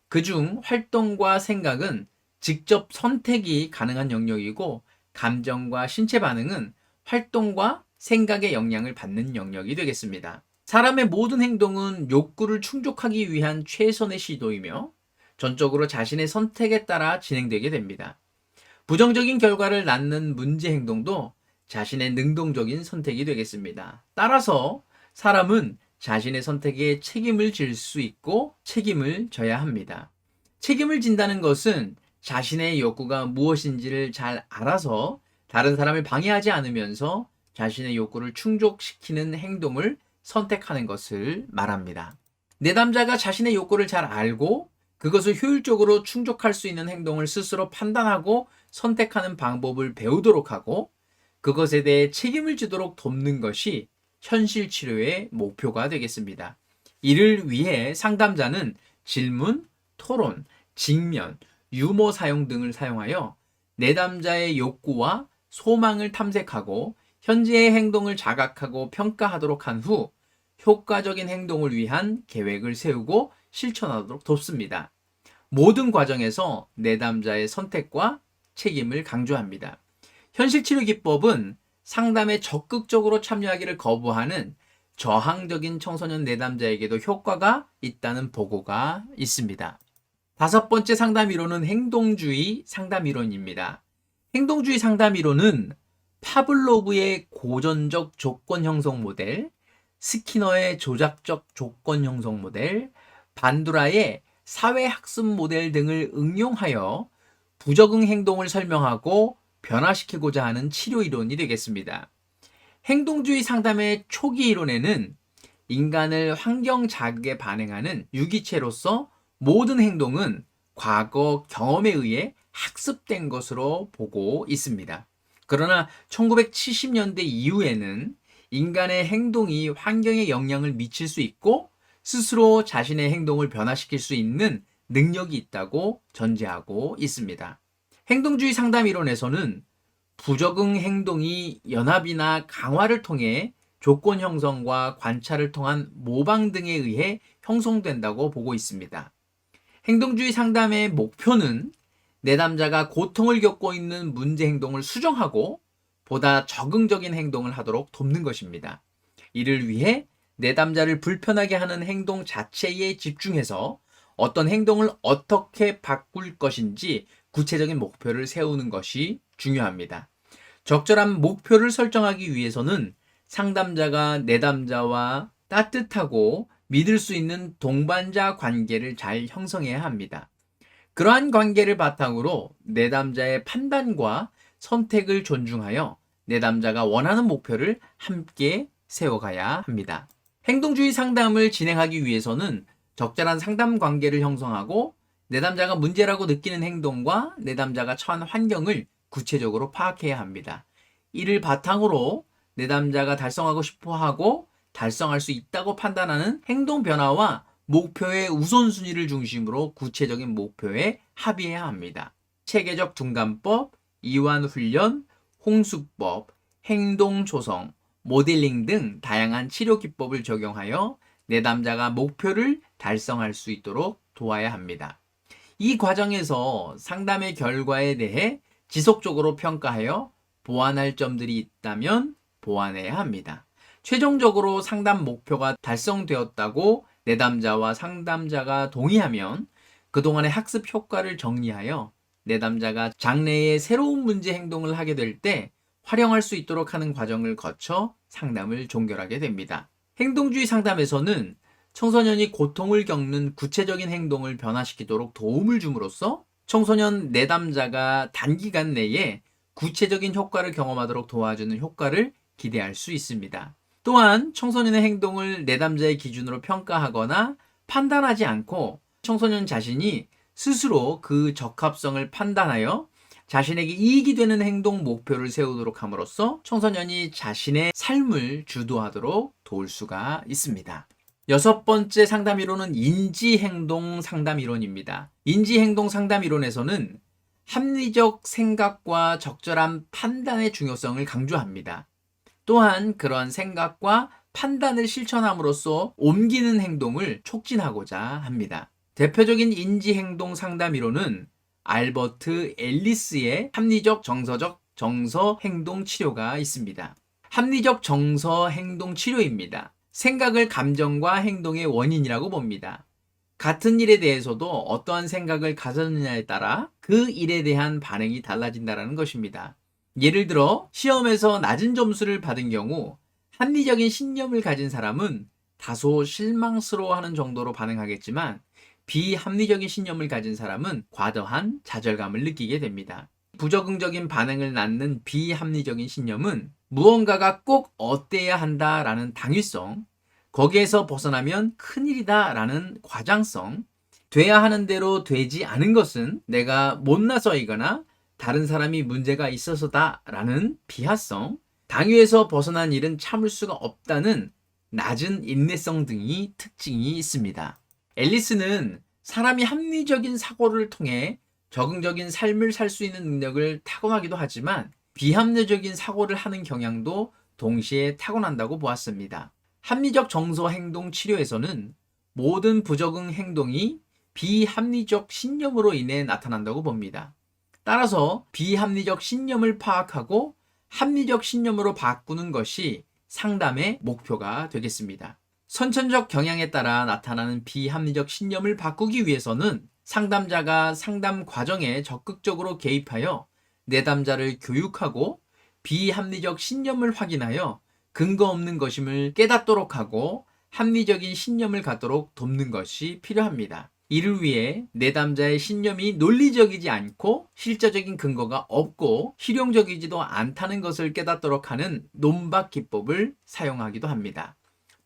그중 활동과 생각은 직접 선택이 가능한 영역이고, 감정과 신체 반응은 활동과 생각의 영향을 받는 영역이 되겠습니다. 사람의 모든 행동은 욕구를 충족하기 위한 최선의 시도이며 전적으로 자신의 선택에 따라 진행되게 됩니다. 부정적인 결과를 낳는 문제 행동도 자신의 능동적인 선택이 되겠습니다. 따라서 사람은 자신의 선택에 책임을 질 수 있고 책임을 져야 합니다. 책임을 진다는 것은 자신의 욕구가 무엇인지를 잘 알아서 다른 사람을 방해하지 않으면서 자신의 욕구를 충족시키는 행동을 선택하는 것을 말합니다. 내담자가 자신의 욕구를 잘 알고 그것을 효율적으로 충족할 수 있는 행동을 스스로 판단하고 선택하는 방법을 배우도록 하고 그것에 대해 책임을 지도록 돕는 것이 현실 치료의 목표가 되겠습니다. 이를 위해 상담자는 질문, 토론, 직면, 유머 사용 등을 사용하여 내담자의 욕구와 소망을 탐색하고 현재의 행동을 자각하고 평가하도록 한 후 효과적인 행동을 위한 계획을 세우고 실천하도록 돕습니다. 모든 과정에서 내담자의 선택과 책임을 강조합니다. 현실치료 기법은 상담에 적극적으로 참여하기를 거부하는 저항적인 청소년 내담자에게도 효과가 있다는 보고가 있습니다. 다섯 번째 상담 이론은 행동주의 상담 이론입니다. 행동주의 상담 이론은 파블로브의 고전적 조건 형성 모델, 스키너의 조작적 조건 형성 모델, 반두라의 사회학습 모델 등을 응용하여 부적응 행동을 설명하고 변화시키고자 하는 치료 이론이 되겠습니다. 행동주의 상담의 초기 이론에는 인간을 환경 자극에 반응하는 유기체로서 모든 행동은 과거 경험에 의해 학습된 것으로 보고 있습니다. 그러나 1970년대 이후에는 인간의 행동이 환경에 영향을 미칠 수 있고 스스로 자신의 행동을 변화시킬 수 있는 능력이 있다고 전제하고 있습니다. 행동주의 상담 이론에서는 부적응 행동이 연합이나 강화를 통해 조건 형성과 관찰을 통한 모방 등에 의해 형성된다고 보고 있습니다. 행동주의 상담의 목표는 내담자가 고통을 겪고 있는 문제 행동을 수정하고 보다 적응적인 행동을 하도록 돕는 것입니다. 이를 위해 내담자를 불편하게 하는 행동 자체에 집중해서 어떤 행동을 어떻게 바꿀 것인지 구체적인 목표를 세우는 것이 중요합니다. 적절한 목표를 설정하기 위해서는 상담자가 내담자와 따뜻하고 믿을 수 있는 동반자 관계를 잘 형성해야 합니다. 그러한 관계를 바탕으로 내담자의 판단과 선택을 존중하여 내담자가 원하는 목표를 함께 세워가야 합니다. 행동주의 상담을 진행하기 위해서는 적절한 상담 관계를 형성하고 내담자가 문제라고 느끼는 행동과 내담자가 처한 환경을 구체적으로 파악해야 합니다. 이를 바탕으로 내담자가 달성하고 싶어 하고 달성할 수 있다고 판단하는 행동 변화와 목표의 우선순위를 중심으로 구체적인 목표에 합의해야 합니다. 체계적 중간법, 이완훈련, 홍수법, 행동조성, 모델링 등 다양한 치료 기법을 적용하여 내담자가 목표를 달성할 수 있도록 도와야 합니다. 이 과정에서 상담의 결과에 대해 지속적으로 평가하여 보완할 점들이 있다면 보완해야 합니다. 최종적으로 상담 목표가 달성되었다고 내담자와 상담자가 동의하면 그동안의 학습 효과를 정리하여 내담자가 장래에 새로운 문제 행동을 하게 될 때 활용할 수 있도록 하는 과정을 거쳐 상담을 종결하게 됩니다. 행동주의 상담에서는 청소년이 고통을 겪는 구체적인 행동을 변화시키도록 도움을 줌으로써 청소년 내담자가 단기간 내에 구체적인 효과를 경험하도록 도와주는 효과를 기대할 수 있습니다. 또한 청소년의 행동을 내담자의 기준으로 평가하거나 판단하지 않고 청소년 자신이 스스로 그 적합성을 판단하여 자신에게 이익이 되는 행동 목표를 세우도록 함으로써 청소년이 자신의 삶을 주도하도록 도울 수가 있습니다. 6번째 상담 이론은 인지행동 상담 이론입니다. 인지행동 상담 이론에서는 합리적 생각과 적절한 판단의 중요성을 강조합니다. 또한 그러한 생각과 판단을 실천함으로써 옮기는 행동을 촉진하고자 합니다. 대표적인 인지행동 상담 이론은 알버트 앨리스의 합리적 정서적 정서 행동 치료가 있습니다. 합리적 정서 행동 치료입니다. 생각을 감정과 행동의 원인이라고 봅니다. 같은 일에 대해서도 어떠한 생각을 가졌느냐에 따라 그 일에 대한 반응이 달라진다는 것입니다. 예를 들어 시험에서 낮은 점수를 받은 경우 합리적인 신념을 가진 사람은 다소 실망스러워하는 정도로 반응하겠지만 비합리적인 신념을 가진 사람은 과도한 좌절감을 느끼게 됩니다. 부적응적인 반응을 낳는 비합리적인 신념은 무언가가 꼭 어때야 한다라는 당위성, 거기에서 벗어나면 큰일이다 라는 과장성, 돼야 하는 대로 되지 않은 것은 내가 못나서이거나 다른 사람이 문제가 있어서다 라는 비하성, 당위에서 벗어난 일은 참을 수가 없다는 낮은 인내성 등이 특징이 있습니다. 앨리스는 사람이 합리적인 사고를 통해 적응적인 삶을 살 수 있는 능력을 타고나기도 하지만 비합리적인 사고를 하는 경향도 동시에 타고난다고 보았습니다. 합리적 정서 행동 치료에서는 모든 부적응 행동이 비합리적 신념으로 인해 나타난다고 봅니다. 따라서 비합리적 신념을 파악하고 합리적 신념으로 바꾸는 것이 상담의 목표가 되겠습니다. 선천적 경향에 따라 나타나는 비합리적 신념을 바꾸기 위해서는 상담자가 상담 과정에 적극적으로 개입하여 내담자를 교육하고 비합리적 신념을 확인하여 근거 없는 것임을 깨닫도록 하고 합리적인 신념을 갖도록 돕는 것이 필요합니다. 이를 위해 내담자의 신념이 논리적이지 않고 실제적인 근거가 없고 실용적이지도 않다는 것을 깨닫도록 하는 논박 기법을 사용하기도 합니다.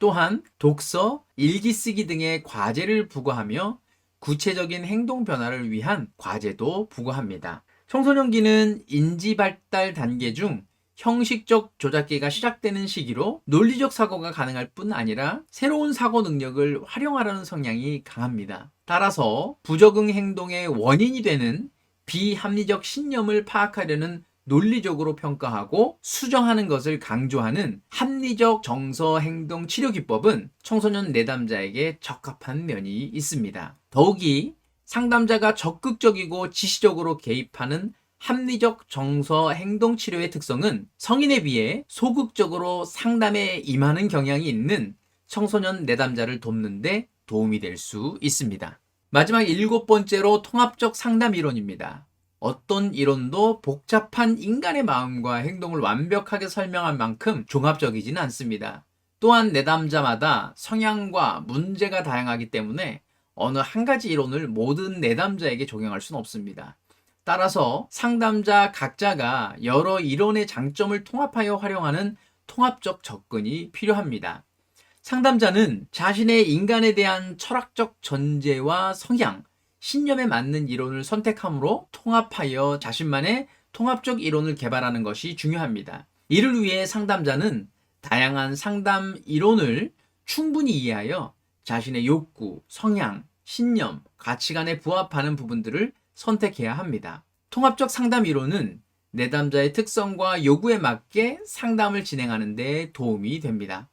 또한 독서, 일기 쓰기 등의 과제를 부과하며 구체적인 행동 변화를 위한 과제도 부과합니다. 청소년기는 인지 발달 단계 중 형식적 조작기가 시작되는 시기로 논리적 사고가 가능할 뿐 아니라 새로운 사고 능력을 활용하려는 성향이 강합니다. 따라서 부적응 행동의 원인이 되는 비합리적 신념을 파악하려는 논리적으로 평가하고 수정하는 것을 강조하는 합리적 정서 행동 치료 기법은 청소년 내담자에게 적합한 면이 있습니다. 더욱이 상담자가 적극적이고 지시적으로 개입하는 합리적 정서 행동 치료의 특성은 성인에 비해 소극적으로 상담에 임하는 경향이 있는 청소년 내담자를 돕는 데 도움이 될 수 있습니다. 마지막 7번째로 통합적 상담 이론입니다. 어떤 이론도 복잡한 인간의 마음과 행동을 완벽하게 설명한 만큼 종합적이지는 않습니다. 또한 내담자마다 성향과 문제가 다양하기 때문에 어느 한 가지 이론을 모든 내담자에게 적용할 수는 없습니다. 따라서 상담자 각자가 여러 이론의 장점을 통합하여 활용하는 통합적 접근이 필요합니다. 상담자는 자신의 인간에 대한 철학적 전제와 성향, 신념에 맞는 이론을 선택함으로 통합하여 자신만의 통합적 이론을 개발하는 것이 중요합니다. 이를 위해 상담자는 다양한 상담 이론을 충분히 이해하여 자신의 욕구, 성향, 신념, 가치관에 부합하는 부분들을 선택해야 합니다. 통합적 상담 이론은 내담자의 특성과 요구에 맞게 상담을 진행하는 데 도움이 됩니다.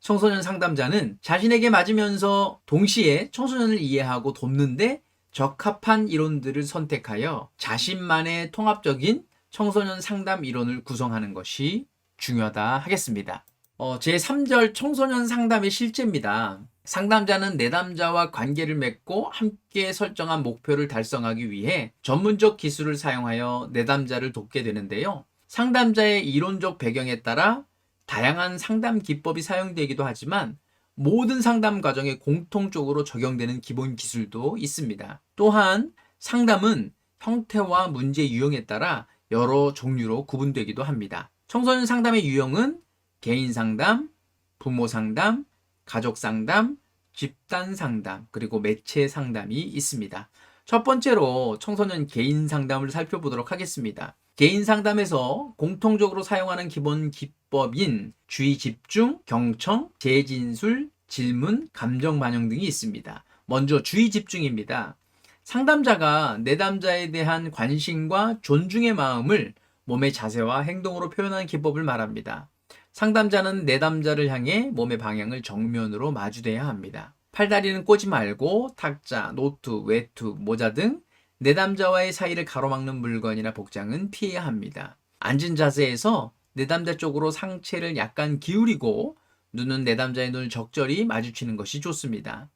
청소년 상담자는 자신에게 맞으면서 동시에 청소년을 이해하고 돕는데 적합한 이론들을 선택하여 자신만의 통합적인 청소년 상담 이론을 구성하는 것이 중요하다 하겠습니다. 제3절 청소년 상담의 실제입니다. 상담자는 내담자와 관계를 맺고 함께 설정한 목표를 달성하기 위해 전문적 기술을 사용하여 내담자를 돕게 되는데요. 상담자의 이론적 배경에 따라 다양한 상담 기법이 사용되기도 하지만 모든 상담 과정에 공통적으로 적용되는 기본 기술도 있습니다. 또한 상담은 형태와 문제 유형에 따라 여러 종류로 구분되기도 합니다. 청소년 상담의 유형은 개인 상담, 부모 상담, 가족 상담, 집단 상담, 그리고 매체 상담이 있습니다. 첫 번째로 청소년 개인 상담을 살펴보도록 하겠습니다. 개인 상담에서 공통적으로 사용하는 기본 기법인 주의 집중, 경청, 재진술, 질문, 감정 반영 등이 있습니다. 먼저 주의 집중입니다. 상담자가 내담자에 대한 관심과 존중의 마음을 몸의 자세와 행동으로 표현하는 기법을 말합니다. 상담자는 내담자를 향해 몸의 방향을 정면으로 마주대야 합니다. 팔다리는 꼬지 말고 탁자, 노트, 외투, 모자 등 내담자와의 사이를 가로막는 물건이나 복장은 피해야 합니다. 앉은 자세에서 내담자 쪽으로 상체를 약간 기울이고 눈은 내담자의 눈을 적절히 마주치는 것이 좋습니다.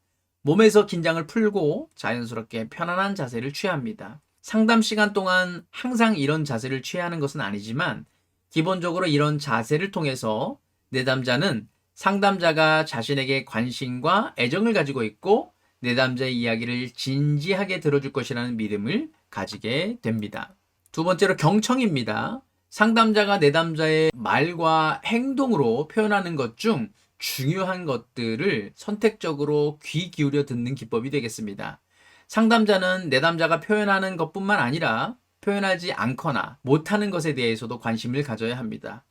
몸에서 긴장을 풀고 자연스럽게 편안한 자세를 취합니다. 상담 시간 동안 항상 이런 자세를 취해야 하는 것은 아니지만 기본적으로 이런 자세를 통해서 내담자는 상담자가 자신에게 관심과 애정을 가지고 있고 내담자의 이야기를 진지하게 들어줄 것이라는 믿음을 가지게 됩니다. 두 번째로 경청입니다. 상담자가 내담자의 말과 행동으로 표현하는 것 중 중요한 것들을 선택적으로 귀 기울여 듣는 기법이 되겠습니다. 상담자는 내담자가 표현하는 것뿐만 아니라 표현하지 않거나 못하는 것에 대해서도 관심을 가져야 합니다.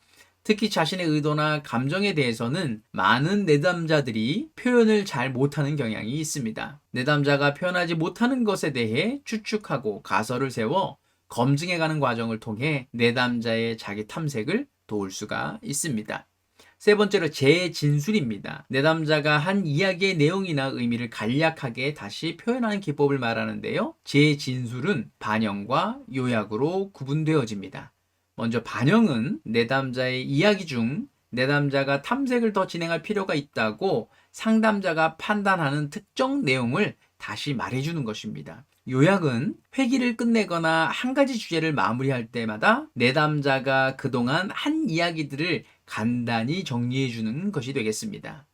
특히 자신의 의도나 감정에 대해서는 많은 내담자들이 표현을 잘 못하는 경향이 있습니다. 내담자가 표현하지 못하는 것에 대해 추측하고 가설을 세워 검증해가는 과정을 통해 내담자의 자기 탐색을 도울 수가 있습니다. 세 번째로 재진술입니다. 내담자가 한 이야기의 내용이나 의미를 간략하게 다시 표현하는 기법을 말하는데요. 재진술은 반영과 요약으로 구분되어집니다. 먼저 반영은 내담자의 이야기 중 내담자가 탐색을 더 진행할 필요가 있다고 상담자가 판단하는 특정 내용을 다시 말해주는 것입니다. 요약은 회기를 끝내거나 한 가지 주제를 마무리할 때마다 내담자가 그동안 한 이야기들을 간단히 정리해 주는 것이 되겠습니다.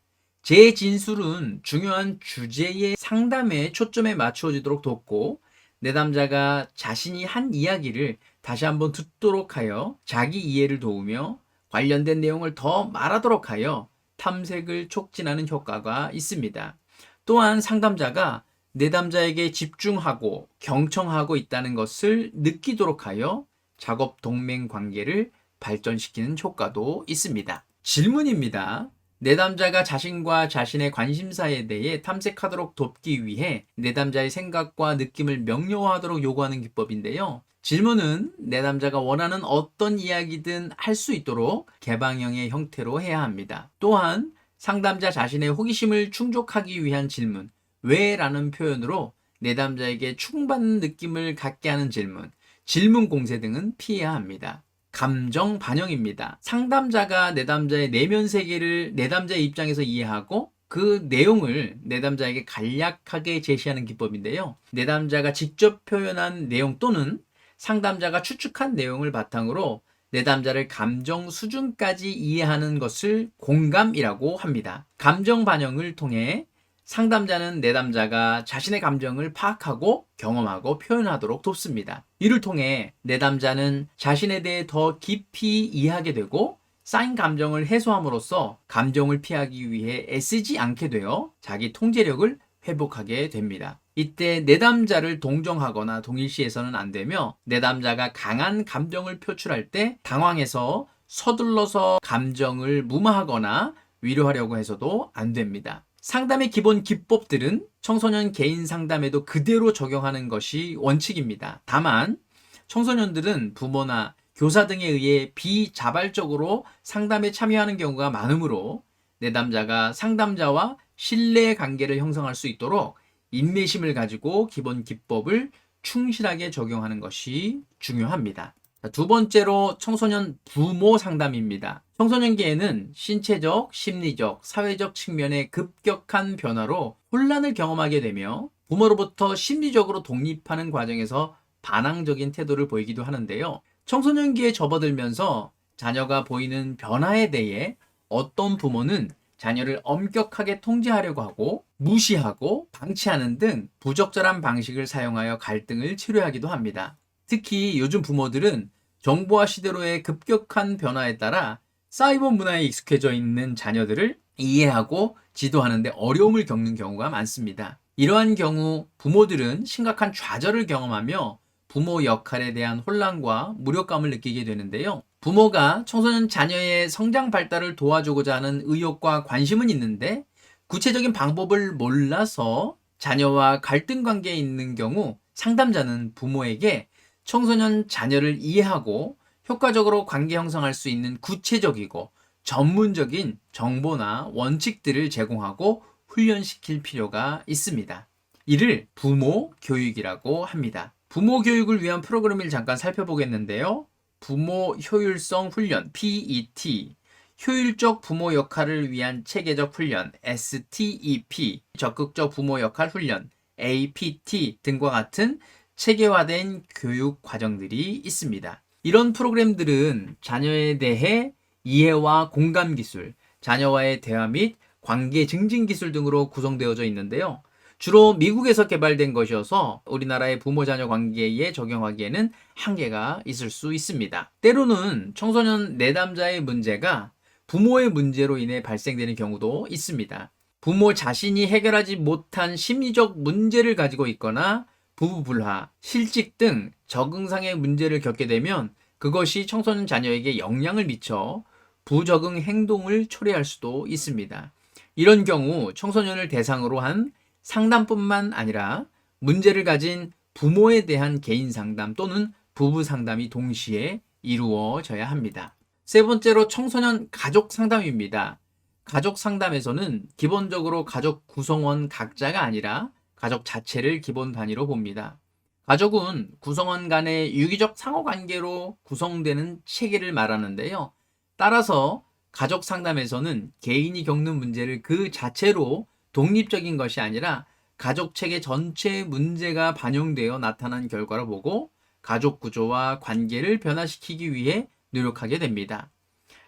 재진술은 중요한 주제의 상담에 초점에 맞추어지도록 돕고 내담자가 자신이 한 이야기를 다시 한번 듣도록 하여 자기 이해를 도우며 관련된 내용을 더 말하도록 하여 탐색을 촉진하는 효과가 있습니다. 또한 상담자가 내담자에게 집중하고 경청하고 있다는 것을 느끼도록 하여 작업 동맹 관계를 발전시키는 효과도 있습니다. 질문입니다. 내담자가 자신과 자신의 관심사에 대해 탐색하도록 돕기 위해 내담자의 생각과 느낌을 명료화하도록 요구하는 기법인데요. 질문은 내담자가 원하는 어떤 이야기든 할 수 있도록 개방형의 형태로 해야 합니다. 또한 상담자 자신의 호기심을 충족하기 위한 질문, 왜? 라는 표현으로 내담자에게 충분한 느낌을 갖게 하는 질문, 질문 공세 등은 피해야 합니다. 감정 반영입니다. 상담자가 내담자의 내면 세계를 내담자의 입장에서 이해하고 그 내용을 내담자에게 간략하게 제시하는 기법인데요. 내담자가 직접 표현한 내용 또는 상담자가 추측한 내용을 바탕으로 내담자를 감정 수준까지 이해하는 것을 공감이라고 합니다. 감정 반영을 통해 상담자는 내담자가 자신의 감정을 파악하고 경험하고 표현하도록 돕습니다. 이를 통해 내담자는 자신에 대해 더 깊이 이해하게 되고 쌓인 감정을 해소함으로써 감정을 피하기 위해 애쓰지 않게 되어 자기 통제력을 회복하게 됩니다. 이때 내담자를 동정하거나 동일시해서는 안 되며 내담자가 강한 감정을 표출할 때 당황해서 서둘러서 감정을 무마하거나 위로하려고 해서도 안 됩니다. 상담의 기본 기법들은 청소년 개인 상담에도 그대로 적용하는 것이 원칙입니다. 다만 청소년들은 부모나 교사 등에 의해 비자발적으로 상담에 참여하는 경우가 많으므로 내담자가 상담자와 신뢰 관계를 형성할 수 있도록 인내심을 가지고 기본 기법을 충실하게 적용하는 것이 중요합니다. 두 번째로 청소년 부모 상담입니다. 청소년기에는 신체적, 심리적, 사회적 측면의 급격한 변화로 혼란을 경험하게 되며 부모로부터 심리적으로 독립하는 과정에서 반항적인 태도를 보이기도 하는데요. 청소년기에 접어들면서 자녀가 보이는 변화에 대해 어떤 부모는 자녀를 엄격하게 통제하려고 하고 무시하고 방치하는 등 부적절한 방식을 사용하여 갈등을 치료하기도 합니다. 특히 요즘 부모들은 정보화 시대로의 급격한 변화에 따라 사이버 문화에 익숙해져 있는 자녀들을 이해하고 지도하는 데 어려움을 겪는 경우가 많습니다. 이러한 경우 부모들은 심각한 좌절을 경험하며 부모 역할에 대한 혼란과 무력감을 느끼게 되는데요. 부모가 청소년 자녀의 성장 발달을 도와주고자 하는 의욕과 관심은 있는데 구체적인 방법을 몰라서 자녀와 갈등 관계에 있는 경우 상담자는 부모에게 청소년 자녀를 이해하고 효과적으로 관계 형성할 수 있는 구체적이고 전문적인 정보나 원칙들을 제공하고 훈련시킬 필요가 있습니다. 이를 부모 교육이라고 합니다. 부모 교육을 위한 프로그램을 잠깐 살펴보겠는데요. 부모 효율성 훈련 PET, 효율적 부모 역할을 위한 체계적 훈련 STEP, 적극적 부모 역할 훈련 APT 등과 같은 체계화된 교육 과정들이 있습니다. 이런 프로그램들은 자녀에 대해 이해와 공감 기술, 자녀와의 대화 및 관계 증진 기술 등으로 구성되어져 있는데요. 주로 미국에서 개발된 것이어서 우리나라의 부모 자녀 관계에 적용하기에는 한계가 있을 수 있습니다. 때로는 청소년 내담자의 문제가 부모의 문제로 인해 발생되는 경우도 있습니다. 부모 자신이 해결하지 못한 심리적 문제를 가지고 있거나 부부 불화, 실직 등 적응상의 문제를 겪게 되면 그것이 청소년 자녀에게 영향을 미쳐 부적응 행동을 초래할 수도 있습니다. 이런 경우 청소년을 대상으로 한 상담뿐만 아니라 문제를 가진 부모에 대한 개인 상담 또는 부부 상담이 동시에 이루어져야 합니다. 세 번째로 청소년 가족 상담입니다. 가족 상담에서는 기본적으로 가족 구성원 각자가 아니라 가족 자체를 기본 단위로 봅니다. 가족은 구성원 간의 유기적 상호관계로 구성되는 체계를 말하는데요. 따라서 가족 상담에서는 개인이 겪는 문제를 그 자체로 독립적인 것이 아니라 가족 체계 전체의 문제가 반영되어 나타난 결과로 보고 가족 구조와 관계를 변화시키기 위해 노력하게 됩니다.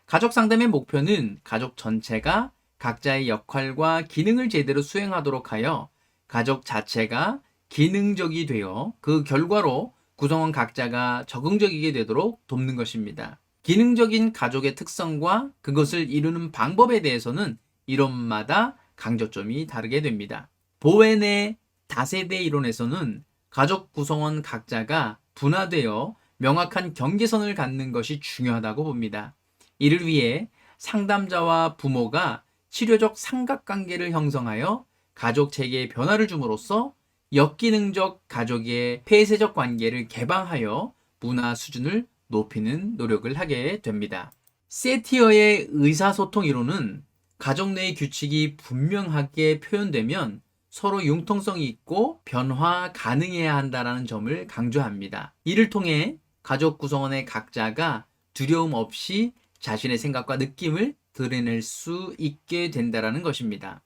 가족 상담의 목표는 가족 전체가 각자의 역할과 기능을 제대로 수행하도록 하여 가족 자체가 기능적이 되어 그 결과로 구성원 각자가 적응적이게 되도록 돕는 것입니다. 기능적인 가족의 특성과 그것을 이루는 방법에 대해서는 이론마다 강조점이 다르게 됩니다. 보웬의 다세대 이론에서는 가족 구성원 각자가 분화되어 명확한 경계선을 갖는 것이 중요하다고 봅니다. 이를 위해 상담자와 부모가 치료적 삼각관계를 형성하여 가족 체계에 변화를 줌으로써 역기능적 가족의 폐쇄적 관계를 개방하여 문화 수준을 높이는 노력을 하게 됩니다. 세티어의 의사소통 이론은 가족 내의 규칙이 분명하게 표현되면 서로 융통성이 있고 변화 가능해야 한다는 점을 강조합니다. 이를 통해 가족 구성원의 각자가 두려움 없이 자신의 생각과 느낌을 드러낼 수 있게 된다는 것입니다.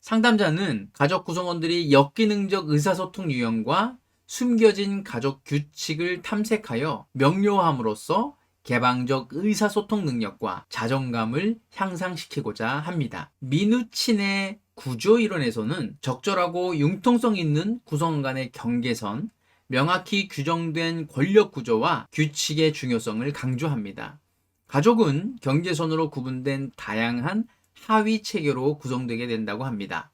상담자는 가족 구성원들이 역기능적 의사소통 유형과 숨겨진 가족 규칙을 탐색하여 명료함으로써 개방적 의사소통 능력과 자존감을 향상시키고자 합니다. 미누친의 구조 이론에서는 적절하고 융통성 있는 구성원 간의 경계선, 명확히 규정된 권력 구조와 규칙의 중요성을 강조합니다. 가족은 경계선으로 구분된 다양한 하위 체계로 구성되게 된다고 합니다.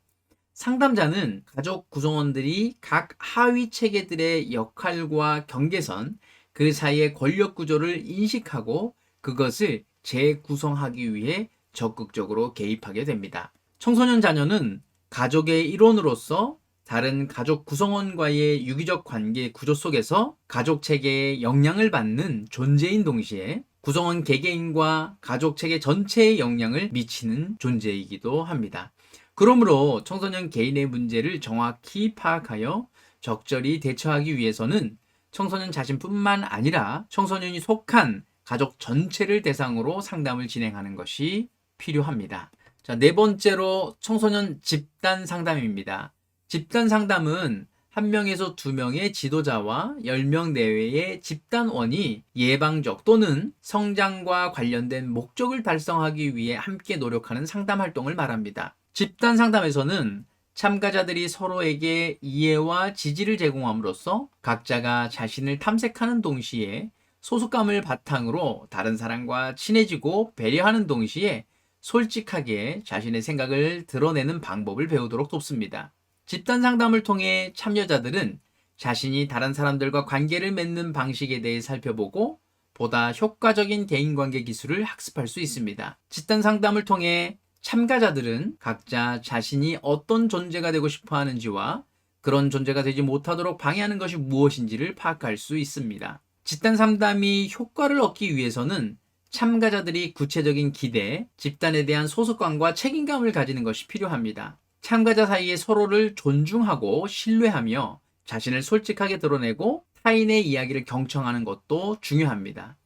상담자는 가족 구성원들이 각 하위 체계들의 역할과 경계선, 그 사이의 권력 구조를 인식하고 그것을 재구성하기 위해 적극적으로 개입하게 됩니다. 청소년 자녀는 가족의 일원으로서 다른 가족 구성원과의 유기적 관계 구조 속에서 가족 체계의 영향을 받는 존재인 동시에 구성원 개개인과 가족 체계 전체에 영향을 미치는 존재이기도 합니다. 그러므로 청소년 개인의 문제를 정확히 파악하여 적절히 대처하기 위해서는 청소년 자신뿐만 아니라 청소년이 속한 가족 전체를 대상으로 상담을 진행하는 것이 필요합니다. 자, 네 번째로 청소년 집단 상담입니다. 집단 상담은 1명에서 2명의 지도자와 10명 내외의 집단원이 예방적 또는 성장과 관련된 목적을 달성하기 위해 함께 노력하는 상담 활동을 말합니다. 집단 상담에서는 참가자들이 서로에게 이해와 지지를 제공함으로써 각자가 자신을 탐색하는 동시에 소속감을 바탕으로 다른 사람과 친해지고 배려하는 동시에 솔직하게 자신의 생각을 드러내는 방법을 배우도록 돕습니다. 집단 상담을 통해 참여자들은 자신이 다른 사람들과 관계를 맺는 방식에 대해 살펴보고 보다 효과적인 대인관계 기술을 학습할 수 있습니다. 집단 상담을 통해 참가자들은 각자 자신이 어떤 존재가 되고 싶어 하는지와 그런 존재가 되지 못하도록 방해하는 것이 무엇인지를 파악할 수 있습니다. 집단 상담이 효과를 얻기 위해서는 참가자들이 구체적인 기대, 집단에 대한 소속감과 책임감을 가지는 것이 필요합니다. 참가자 사이에 서로를 존중하고 신뢰하며 자신을 솔직하게 드러내고 타인의 이야기를 경청하는 것도 중요합니다.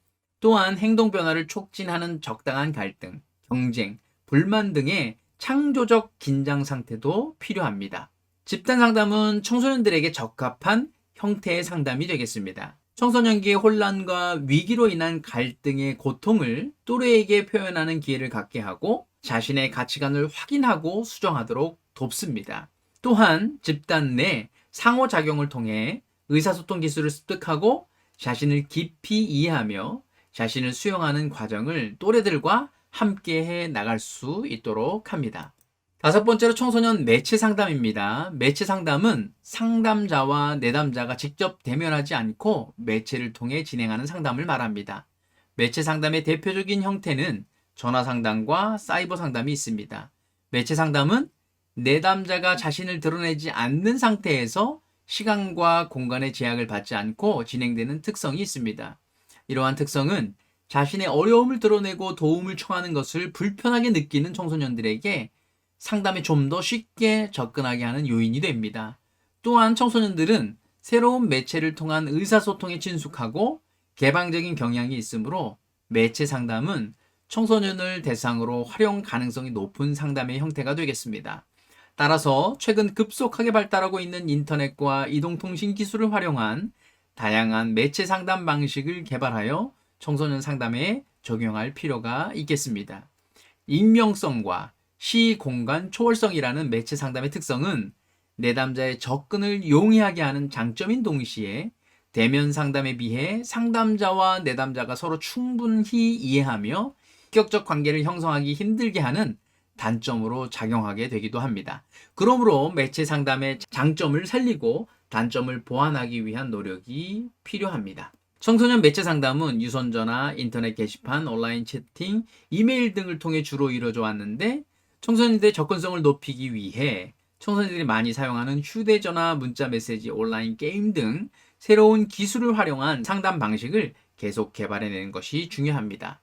또한 행동 변화를 촉진하는 적당한 갈등, 경쟁, 불만 등의 창조적 긴장 상태도 필요합니다. 집단 상담은 청소년들에게 적합한 형태의 상담이 되겠습니다. 청소년기의 혼란과 위기로 인한 갈등의 고통을 또래에게 표현하는 기회를 갖게 하고 자신의 가치관을 확인하고 수정하도록 돕습니다. 또한 집단 내 상호작용을 통해 의사소통 기술을 습득하고 자신을 깊이 이해하며 자신을 수용하는 과정을 또래들과 함께 해 나갈 수 있도록 합니다. 5번째로 청소년 매체 상담입니다. 매체 상담은 상담자와 내담자가 직접 대면하지 않고 매체를 통해 진행하는 상담을 말합니다. 매체 상담의 대표적인 형태는 전화 상담과 사이버 상담이 있습니다. 매체 상담은 내담자가 자신을 드러내지 않는 상태에서 시간과 공간의 제약을 받지 않고 진행되는 특성이 있습니다. 이러한 특성은 자신의 어려움을 드러내고 도움을 청하는 것을 불편하게 느끼는 청소년들에게 상담에 좀 더 쉽게 접근하게 하는 요인이 됩니다. 또한 청소년들은 새로운 매체를 통한 의사소통에 친숙하고 개방적인 경향이 있으므로 매체 상담은 청소년을 대상으로 활용 가능성이 높은 상담의 형태가 되겠습니다. 따라서 최근 급속하게 발달하고 있는 인터넷과 이동통신 기술을 활용한 다양한 매체 상담 방식을 개발하여 청소년 상담에 적용할 필요가 있겠습니다. 익명성과 시공간 초월성이라는 매체 상담의 특성은 내담자의 접근을 용이하게 하는 장점인 동시에 대면 상담에 비해 상담자와 내담자가 서로 충분히 이해하며 인격적 관계를 형성하기 힘들게 하는 단점으로 작용하게 되기도 합니다. 그러므로 매체 상담의 장점을 살리고 단점을 보완하기 위한 노력이 필요합니다. 청소년 매체 상담은 유선전화, 인터넷 게시판, 온라인 채팅, 이메일 등을 통해 주로 이루어져 왔는데 청소년들의 접근성을 높이기 위해 청소년들이 많이 사용하는 휴대전화, 문자 메시지, 온라인 게임 등 새로운 기술을 활용한 상담 방식을 계속 개발해내는 것이 중요합니다.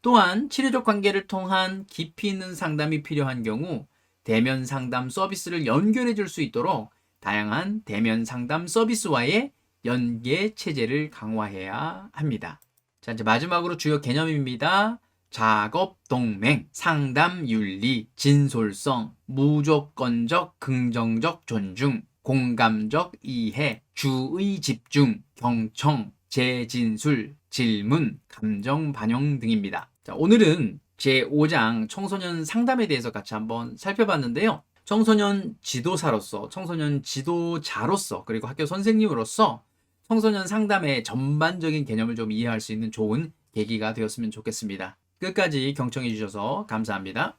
또한 치료적 관계를 통한 깊이 있는 상담이 필요한 경우 대면 상담 서비스를 연결해 줄 수 있도록 다양한 대면 상담 서비스와의 연계 체제를 강화해야 합니다. 자, 이제 마지막으로 주요 개념입니다. 작업 동맹, 상담 윤리, 진솔성, 무조건적 긍정적 존중, 공감적 이해, 주의 집중, 경청, 재진술, 질문, 감정 반영 등입니다. 자, 오늘은 제5장 청소년 상담에 대해서 같이 한번 살펴봤는데요. 청소년 지도사로서, 청소년 지도자로서, 그리고 학교 선생님으로서 청소년 상담의 전반적인 개념을 좀 이해할 수 있는 좋은 계기가 되었으면 좋겠습니다. 끝까지 경청해 주셔서 감사합니다.